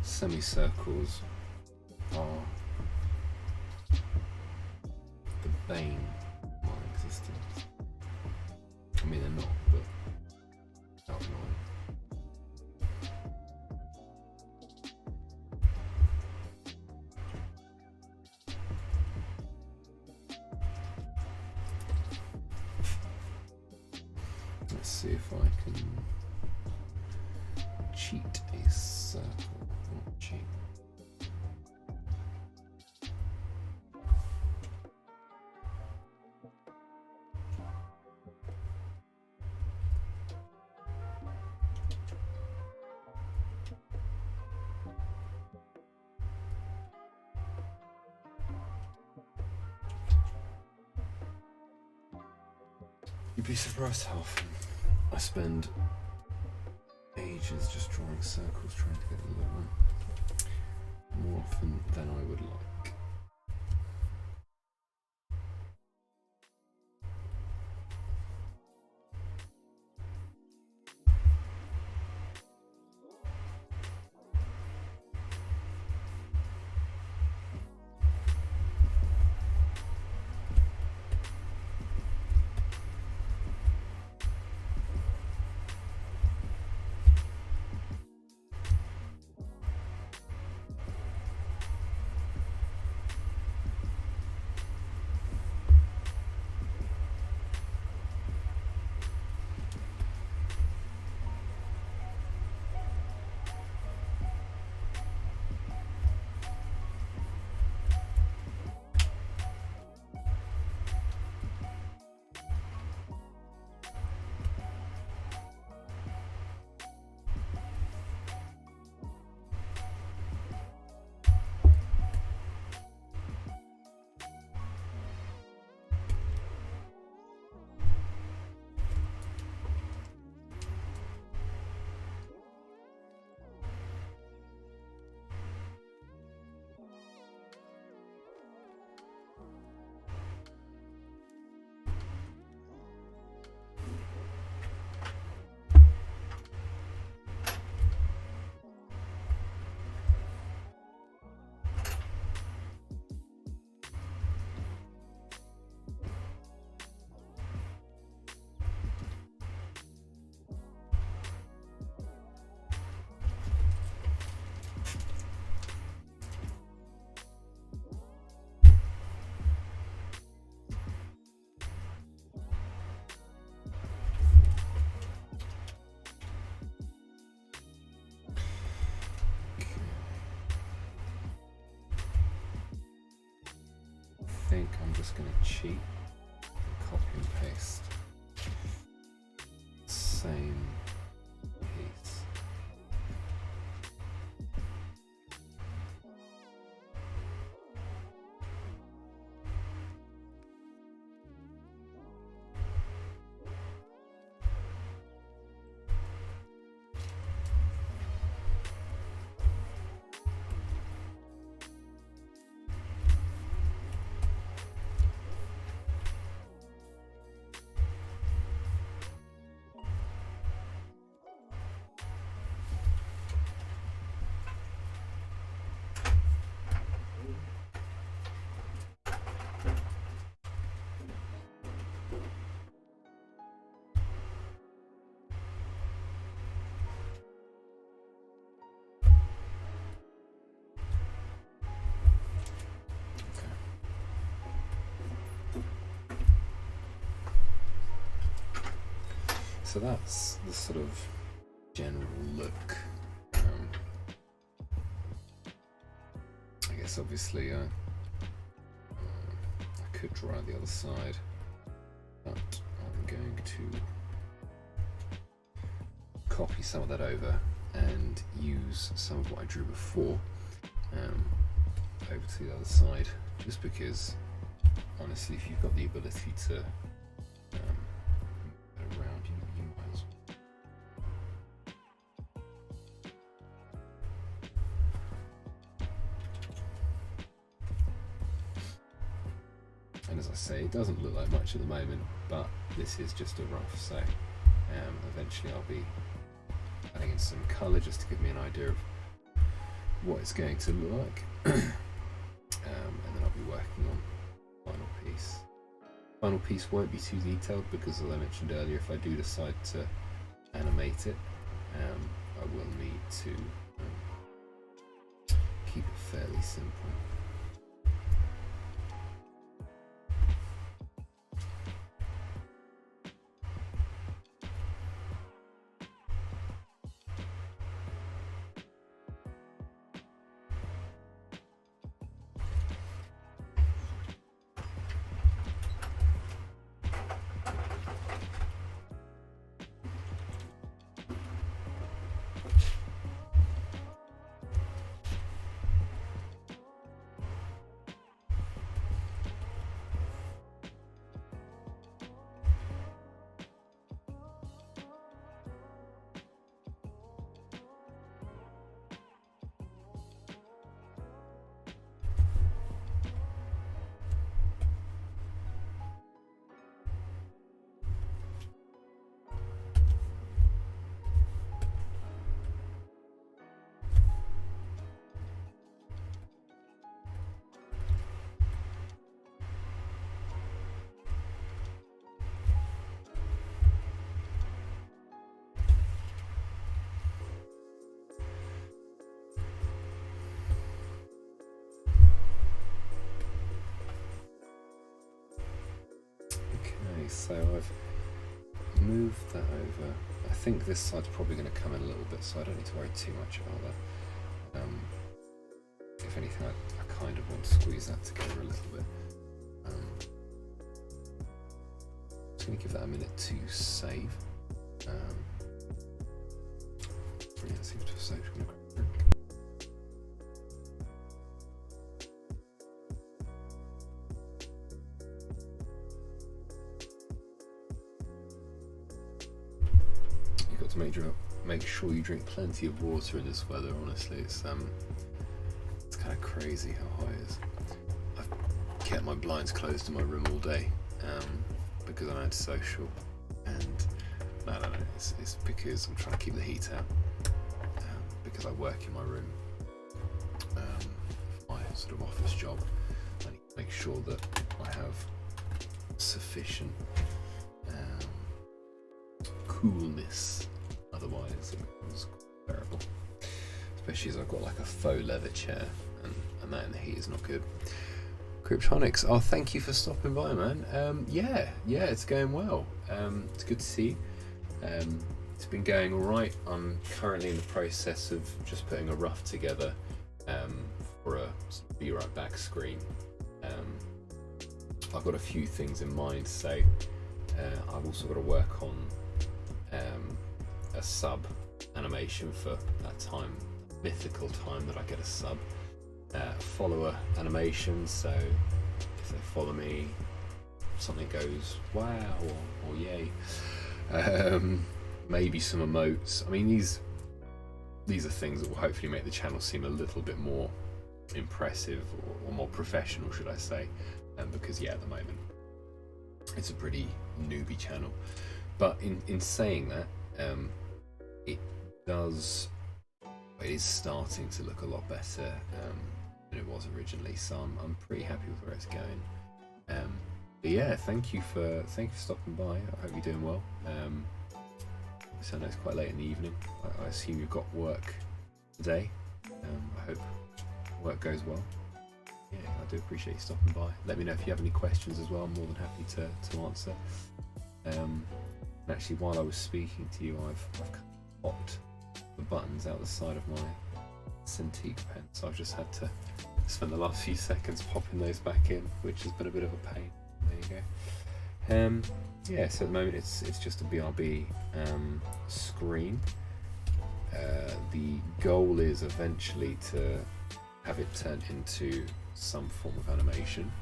Semicircles are the bane of my existence. I mean, they're not, but how annoying. Let's see if I can cheat a circle. Not cheat. You'd be surprised how often I spend ages just drawing circles trying to get a little one. More often than I would like. I think I'm just going to cheat, copy and paste same piece. so that's the sort of general look. I guess obviously I could draw out the other side, but I'm going to copy some of that over and use some of what I drew before over to the other side, just because honestly if you've got the ability to move it around, you might as well. And as I say, it doesn't look like much at the moment, but this is just a rough, so eventually I'll be adding in some colour just to give me an idea of what it's going to look like. And then I'll be working on the final piece. Final piece won't be too detailed because, as I mentioned earlier, if I do decide to animate it, I will need to keep it fairly simple. So I've moved that over. I think this side's probably going to come in a little bit, so I don't need to worry too much about that. If anything, I kind of want to squeeze that together a little bit. Just going to give that a minute to save. Brilliant, seems to have saved. I'm going to grab a drink. Make sure you drink plenty of water in this weather. Honestly, it's kind of crazy how hot it is. I've kept my blinds closed in my room all day because I'm antisocial, and no, it's because I'm trying to keep the heat out because I work in my room, my sort of office job. I need to make sure that I have sufficient coolness. Otherwise it becomes terrible, especially as I've got like a faux leather chair, and that in the heat is not good. Cryptonics, oh, thank you for stopping by, man. Yeah, it's going well. It's good to see you. It's been going all right. I'm currently in the process of just putting a rough together for a Be Right Back screen. I've got a few things in mind, so I've also got to work on a sub animation for that time, mythical time that I get a sub follower animation. So if they follow me, something goes wow or yay. Maybe some emotes. I mean, these are things that will hopefully make the channel seem a little bit more impressive or more professional, should I say, because yeah, at the moment it's a pretty newbie channel. But in saying that, it is starting to look a lot better than it was originally, so I'm pretty happy with where it's going. But yeah, thank you for stopping by. I hope you're doing well. So I know it's quite late in the evening. I assume you've got work today. I hope work goes well. Yeah, I do appreciate you stopping by. Let me know if you have any questions as well. I'm more than happy to answer. And actually, while I was speaking to you, I've popped the buttons out the side of my Cintiq pen, so I've just had to spend the last few seconds popping those back in, which has been a bit of a pain. There you go. Yeah, so at the moment it's just a BRB screen. The goal is eventually to have it turned into some form of animation.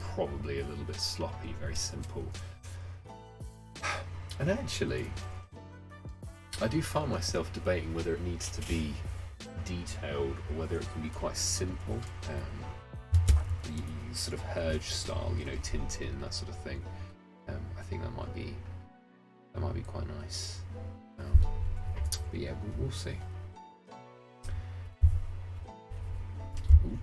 Probably a little bit sloppy, very simple. And actually, I do find myself debating whether it needs to be detailed or whether it can be quite simple. The sort of Herge style, you know, Tintin, that sort of thing. I think that might be quite nice. But yeah, we'll see. Ooh.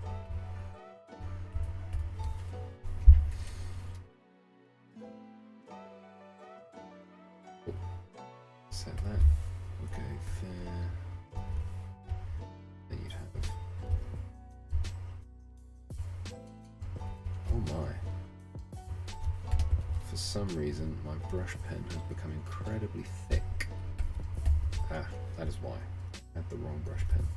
Set that. We'll go there. Then you'd have. Oh my. For some reason, my brush pen has become incredibly thick. Ah, that is why. I had the wrong brush pen.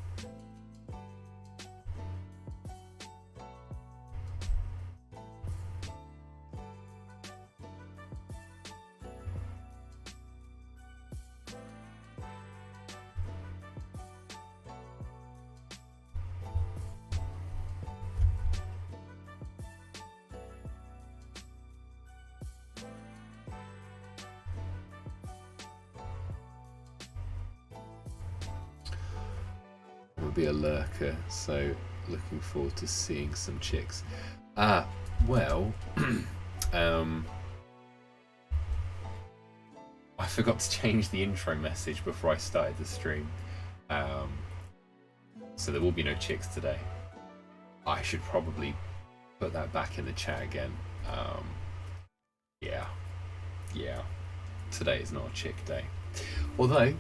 Be a lurker, so looking forward to seeing some chicks. Well, I forgot to change the intro message before I started the stream, so there will be no chicks today. I should probably put that back in the chat again. Yeah, today is not a chick day, although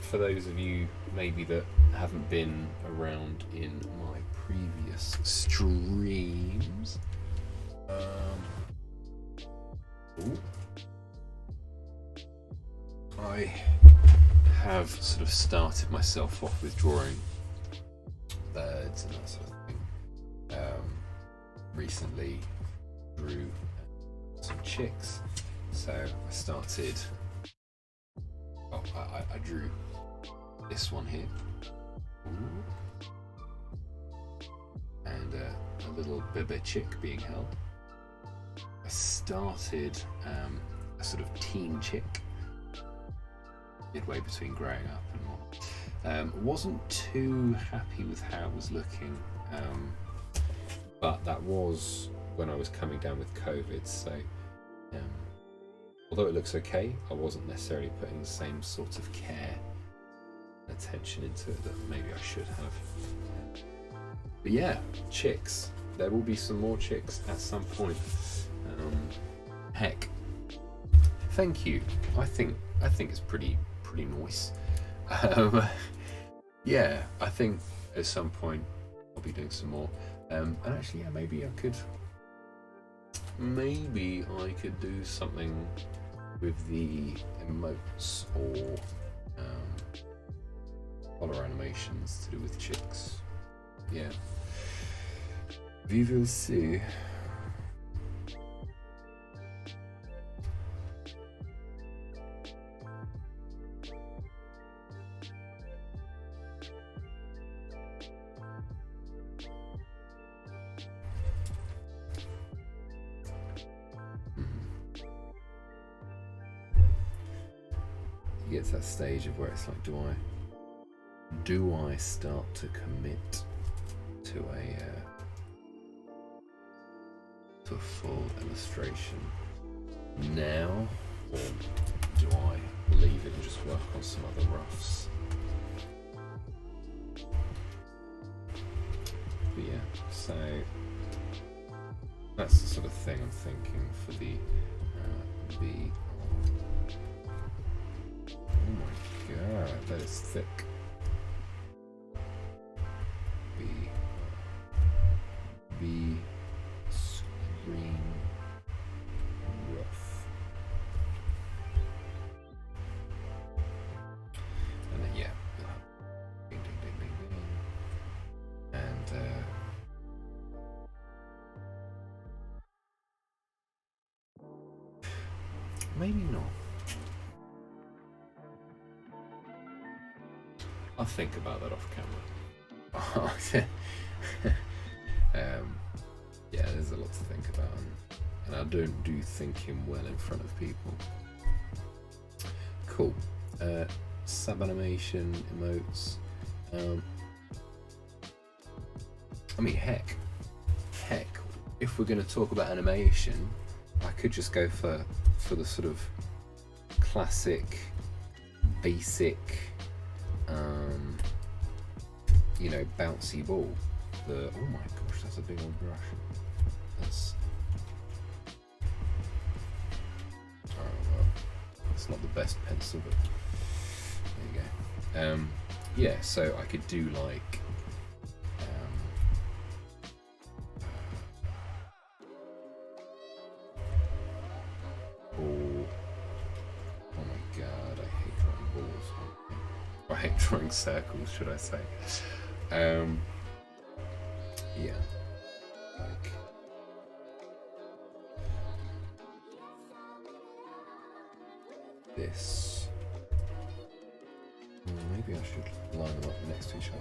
for those of you maybe that haven't been around in my previous streams, I have sort of started myself off with drawing birds and that sort of thing. Recently drew some chicks, so I started. Oh, I drew this one here. Ooh. And a little bebe chick being held. I started a sort of teen chick, midway between growing up and what. Wasn't too happy with how it was looking, but that was when I was coming down with COVID, so although it looks okay, I wasn't necessarily putting the same sort of care and attention into it that maybe I should have. But yeah, chicks. There will be some more chicks at some point. Heck, thank you. I think it's pretty nice. Yeah, I think at some point I'll be doing some more. And actually, yeah, maybe I could do something with the emotes or color animations to do with chicks. Yeah. We will see. You get to that stage of where it's like, do I start to commit to a full illustration now, or do I leave it and just work on some other roughs? But yeah, so that's the sort of thing I'm thinking for the oh my god, that is thick. B screen rough. maybe not. I'll think about that off camera. Yeah, there's a lot to think about, and I don't do thinking well in front of people. Cool. Sub animation, emotes. I mean, heck, if we're going to talk about animation, I could just go for the sort of classic, basic, you know, bouncy ball. Oh my gosh, that's a big old brush. That's well, it's not the best pencil, but there you go. Yeah, so I could do like ball. Oh my god, I hate drawing balls. I hate drawing circles, should I say? Yeah, like this. Maybe I should line them up next to each other.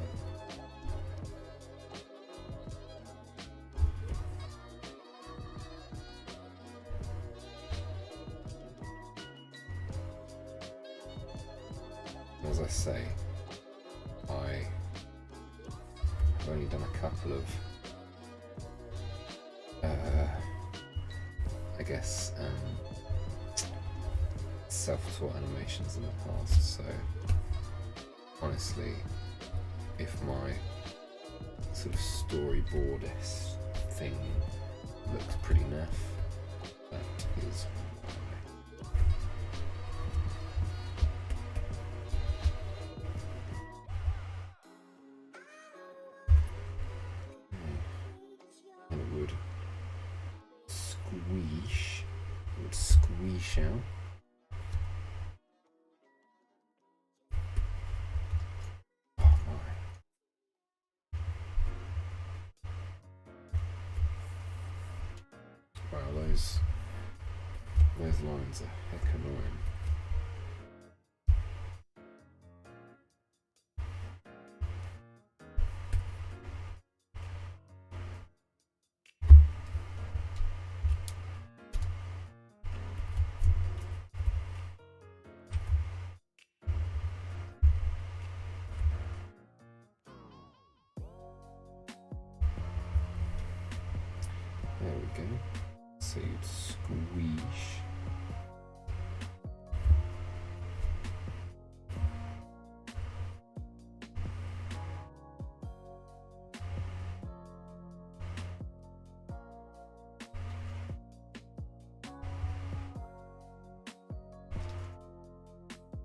As I say, I've only done a couple of I guess self-taught animations in the past, so honestly, if my sort of storyboard-esque thing looks pretty naff, that is why. And it would squeeze out. Oh my. Wow, those lines are heck annoying. There we go. So you'd squeeze.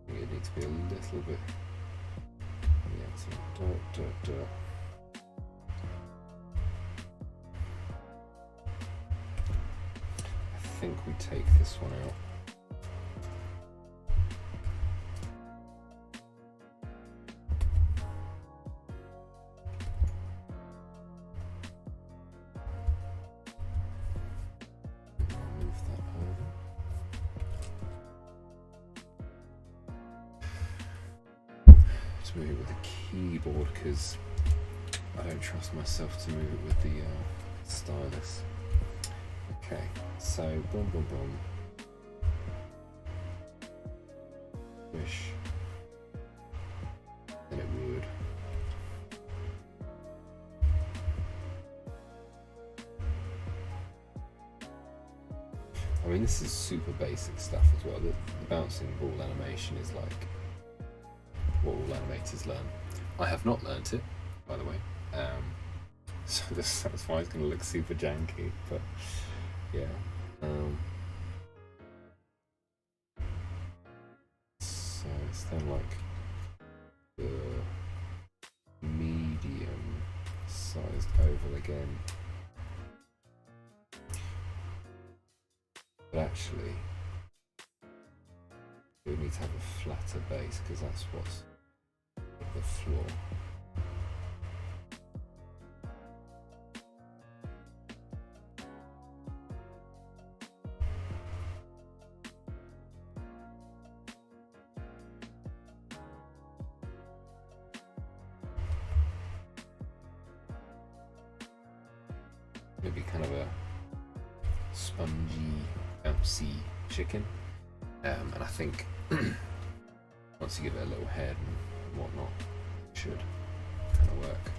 I think it needs to be a little bit. Yeah, so I think we take this one out. Move that over. Let's move it with the keyboard because I don't trust myself to move it with the stylus. Okay, so boom, boom, boom. Wish. Then it would. I mean, this is super basic stuff as well. The bouncing ball animation is like what all animators learn. I have not learnt it, by the way. So that's why it's going to look super janky, but yeah. So it's then like the medium sized oval again. But actually, we need to have a flatter base because that's what's at the floor. maybe kind of a spongy, bouncy chicken. And I think once you give it a little head and whatnot, it should kind of work.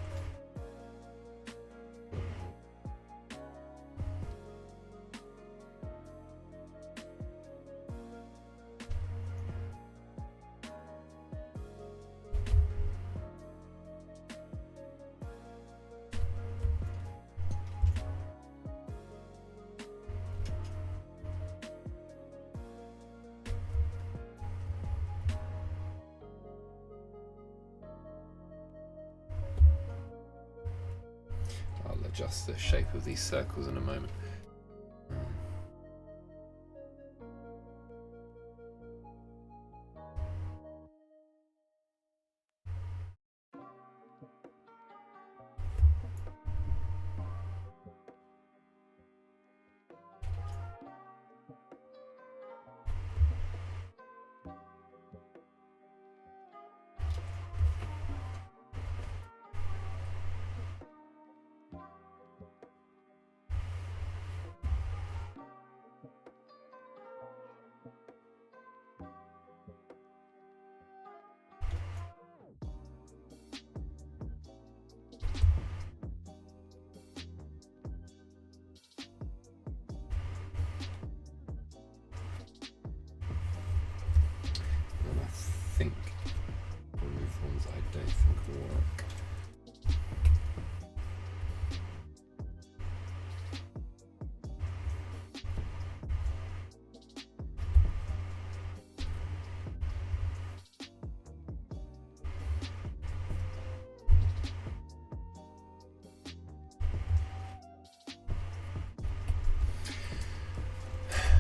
I'll adjust the shape of these circles in a moment. I don't think will work.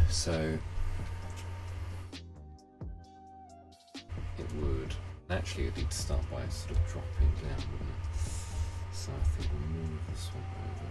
So it would naturally it'd need to start by sort of dropping down, wouldn't it? So I think we'll move this one over.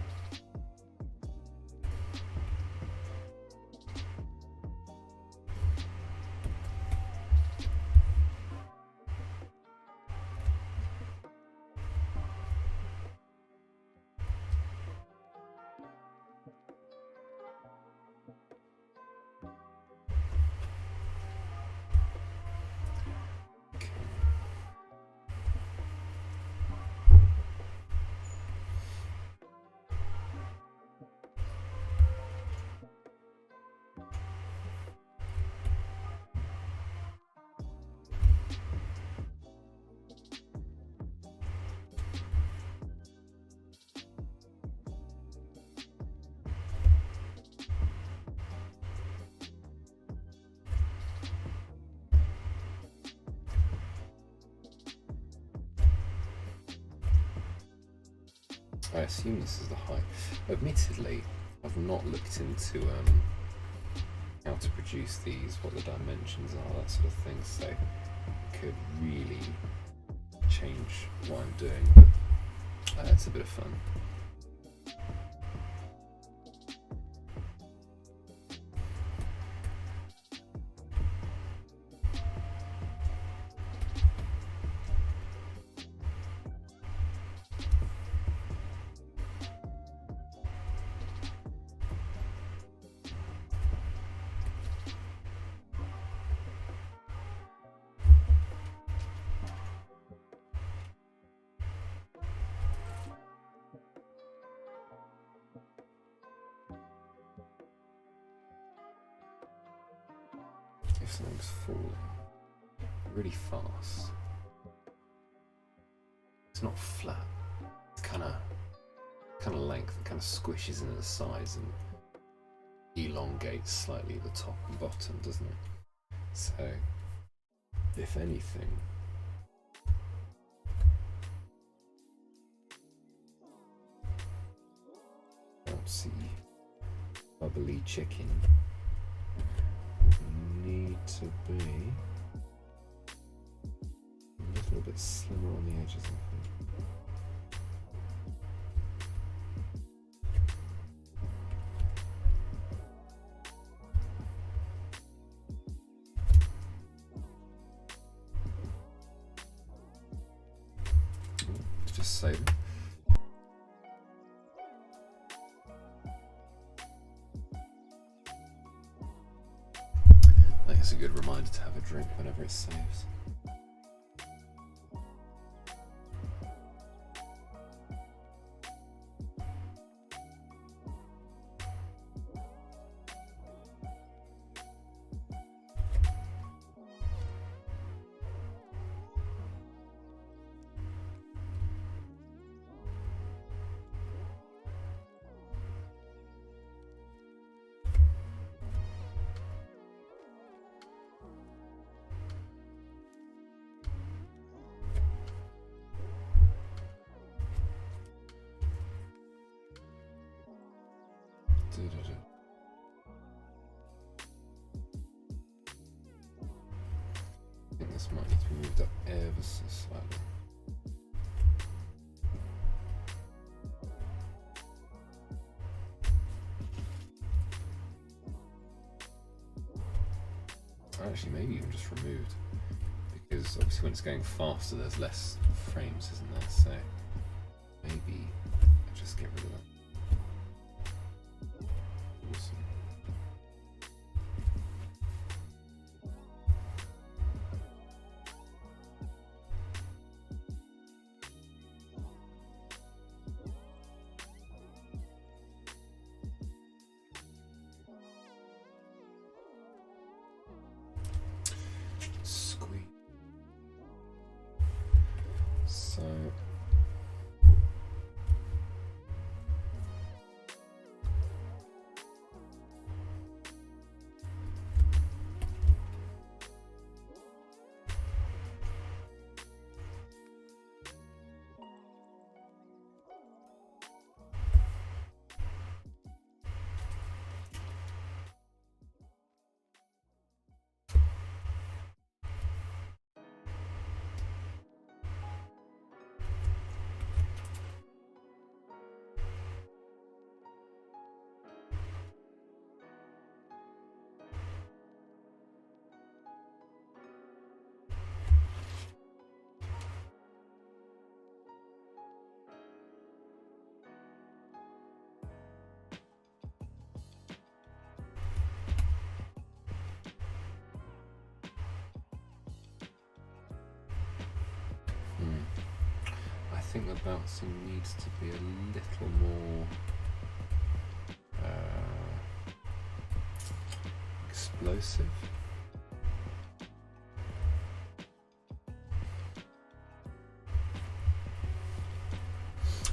I assume this is the height. Admittedly, I've not looked into how to produce these, what the dimensions are, that sort of thing, so it could really change what I'm doing, but it's a bit of fun. If something's falling really fast, it's not flat, it's kind of length, it kind of squishes into the sides and elongates slightly at the top and bottom, doesn't it? So if anything, bouncy bubbly chicken need to be a little bit slimmer on the edges, I think. Just save it. good reminder to have a drink whenever it saves. I think this might need to be moved up ever so slightly. Actually, maybe even just removed, because obviously when it's going faster there's less frames, isn't there? So maybe I just get rid of that. Awesome. Squeeze. So I think the bouncing needs to be a little more explosive.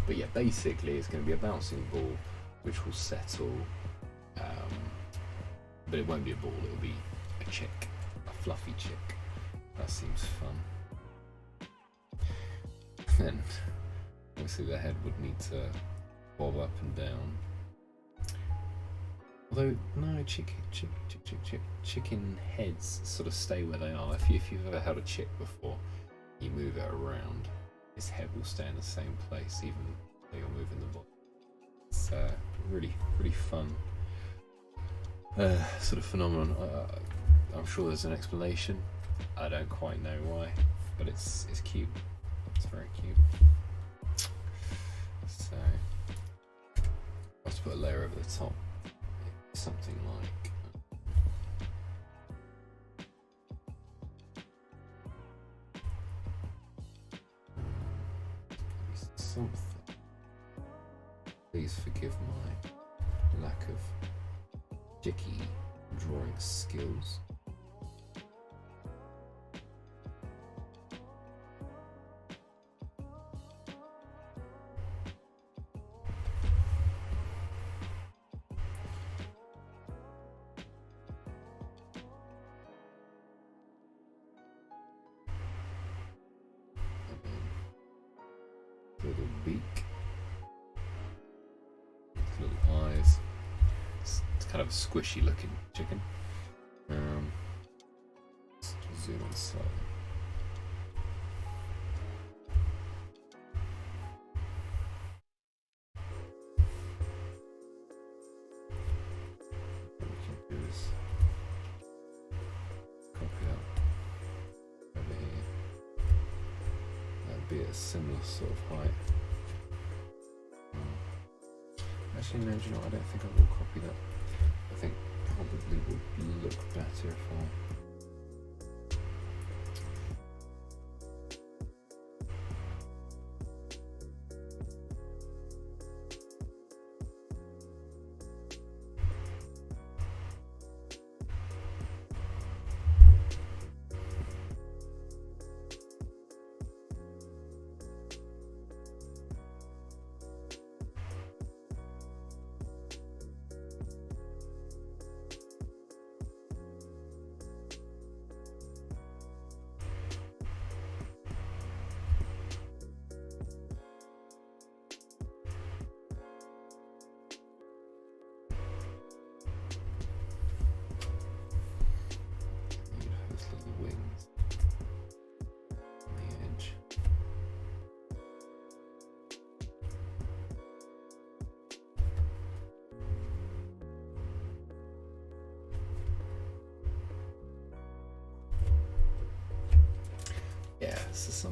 But yeah, basically it's going to be a bouncing ball which will settle, but it won't be a ball, it'll be a chick, a fluffy chick. That seems fun. And obviously the head would need to bob up and down. Although, no, chicken heads sort of stay where they are. If you've ever held a chick before, you move it around, its head will stay in the same place even though you're moving the body. It's really fun sort of phenomenon. I'm sure there's an explanation. I don't quite know why, but it's cute. It's very cute. So I'll just put a layer over the top. Something like something. Please forgive my lack of dicky drawing skills. Little beak, little eyes. It's kind of a squishy looking chicken. Let's zoom in slightly. What we can do is copy that over here. That'd be a similar sort of height. Actually, no, do you know what? I don't think I will copy that. I think probably would look better if I so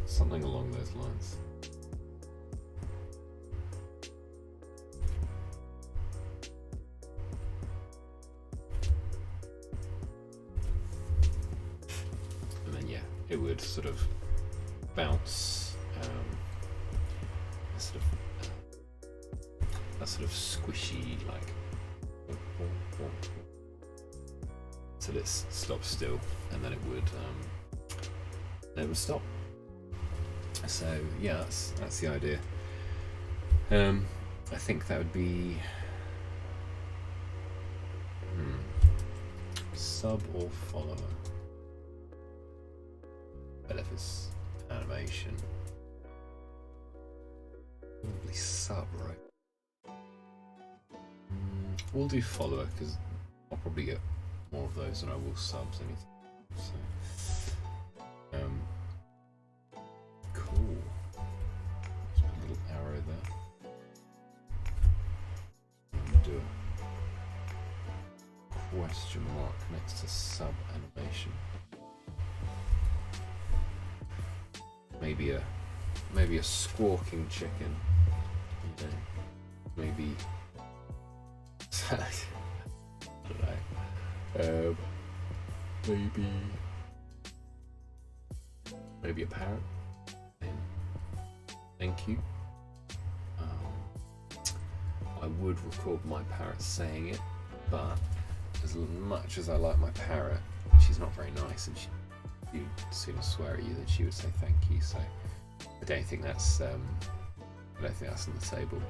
something along those lines. And then yeah, it would sort of bounce that sort of squishy like till it stops still, and then it would stop. So yeah, that's the idea. I think that would be sub or follower. But if it's animation, probably sub, right? We'll do follower because I'll probably get more of those than I will subs. Anything. So, cool. Just put a little arrow there. And do a question mark next to sub animation. Maybe a squawking chicken. You know, maybe. I don't know. Maybe a parrot. Thank you. I would record my parrot saying it, but as much as I like my parrot, she's not very nice, and she'd sooner swear at you than she would say thank you. So I don't think that's on the table.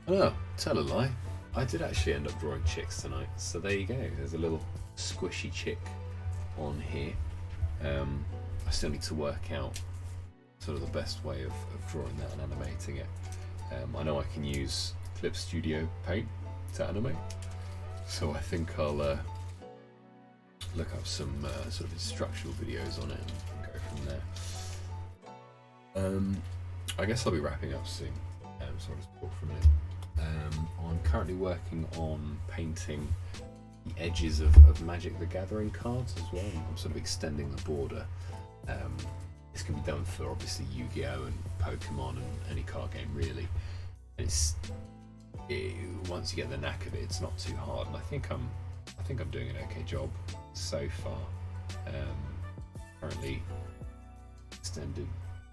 Oh, tell a lie. I did actually end up drawing chicks tonight, so there you go. There's a little squishy chick on here. I still need to work out sort of the best way of drawing that and animating it. I know I can use Clip Studio Paint to animate, so I think I'll look up some sort of instructional videos on it and go from there. I guess I'll be wrapping up soon, so I'll just talk for a minute. I'm currently working on painting the edges of Magic the Gathering cards as well. I'm sort of extending the border. This can be done for obviously Yu-Gi-Oh! And Pokemon and any card game really. Once you get the knack of it, it's not too hard, and I think I'm doing an okay job so far. Currently extended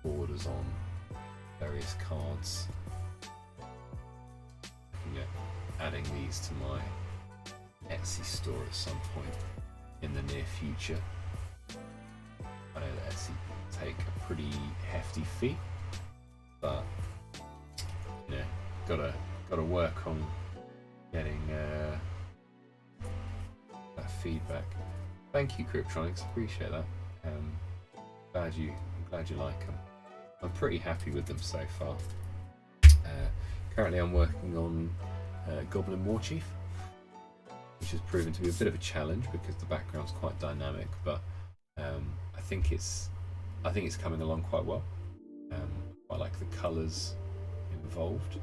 borders on various cards. Adding these to my Etsy store at some point in the near future. I know that Etsy take a pretty hefty fee, but you know, gotta work on getting that feedback. Thank you, Cryptronics, appreciate that. I'm glad you like them. I'm pretty happy with them so far. Currently I'm working on Goblin Warchief, which has proven to be a bit of a challenge because the background's quite dynamic, but I think it's coming along quite well. I like the colours involved,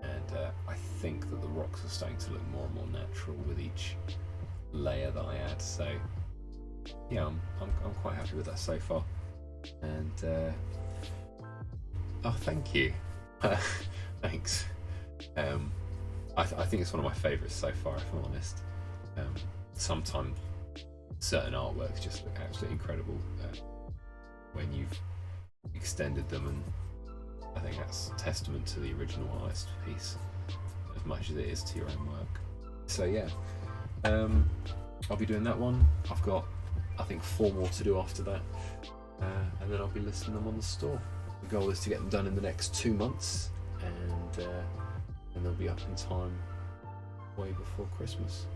and I think that the rocks are starting to look more and more natural with each layer that I add. So yeah, I'm quite happy with that so far. And oh, thank you. Thanks. I think it's one of my favourites so far, if I'm honest. Sometimes certain artworks just look absolutely incredible when you've extended them, and I think that's a testament to the original artist piece as much as it is to your own work. So yeah, I'll be doing that one. I've got, I think, 4 more to do after that, and then I'll be listing them on the store. The goal is to get them done in the next 2 months, and they'll be up in time way before Christmas.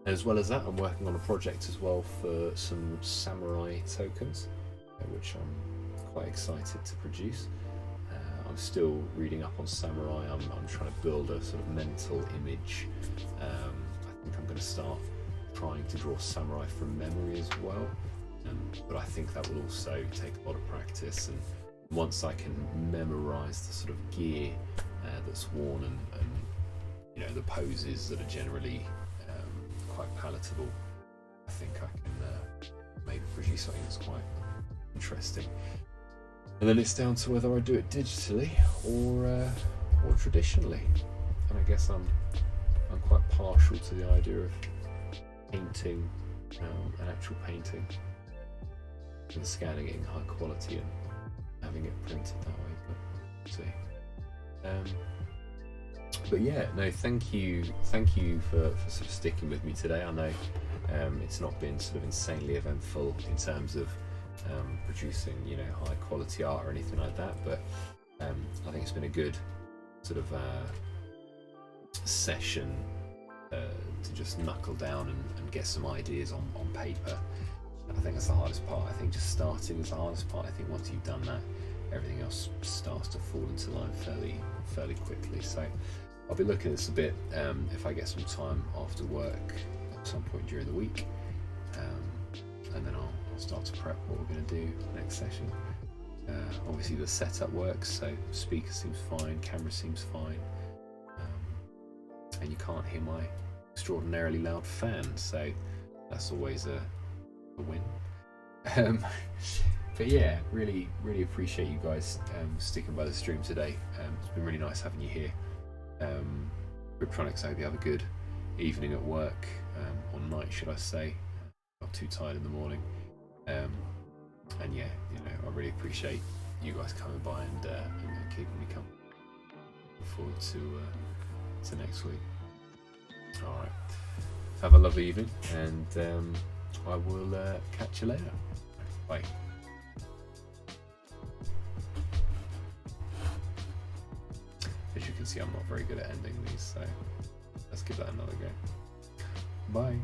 And as well as that, I'm working on a project as well for some samurai tokens, which I'm quite excited to produce. I'm still reading up on samurai. I'm trying to build a sort of mental image. I think I'm going to start trying to draw samurai from memory as well, but I think that will also take a lot of practice, and once I can memorize the sort of gear that's worn and you know, the poses that are generally quite palatable, I think I can maybe produce something that's quite interesting. And then it's down to whether I do it digitally or traditionally. And I guess I'm quite partial to the idea of painting, an actual painting, and scanning it in high quality and having it printed that way. But we'll see. But yeah, no, thank you for sort of sticking with me today. I know it's not been sort of insanely eventful in terms of producing, you know, high quality art or anything like that, but I think it's been a good sort of session to just knuckle down and get some ideas on paper. I think that's the hardest part. I think just starting is the hardest part. I think once you've done that, everything else starts to fall into line fairly quickly. So I'll be looking at this a bit if I get some time after work at some point during the week, and then I'll start to prep what we're going to do next session. Obviously the setup works, so speaker seems fine, camera seems fine, and you can't hear my extraordinarily loud fan, so that's always a win. But yeah, really appreciate you guys sticking by the stream today. It's been really nice having you here. Riptronics, I hope you have a good evening at work, or night should I say. Not too tired in the morning. And yeah, you know, I really appreciate you guys coming by and keeping me company. Look forward to next week. Alright, have a lovely evening, and I will catch you later. Bye. As you can see, I'm not very good at ending these, so let's give that another go. Bye.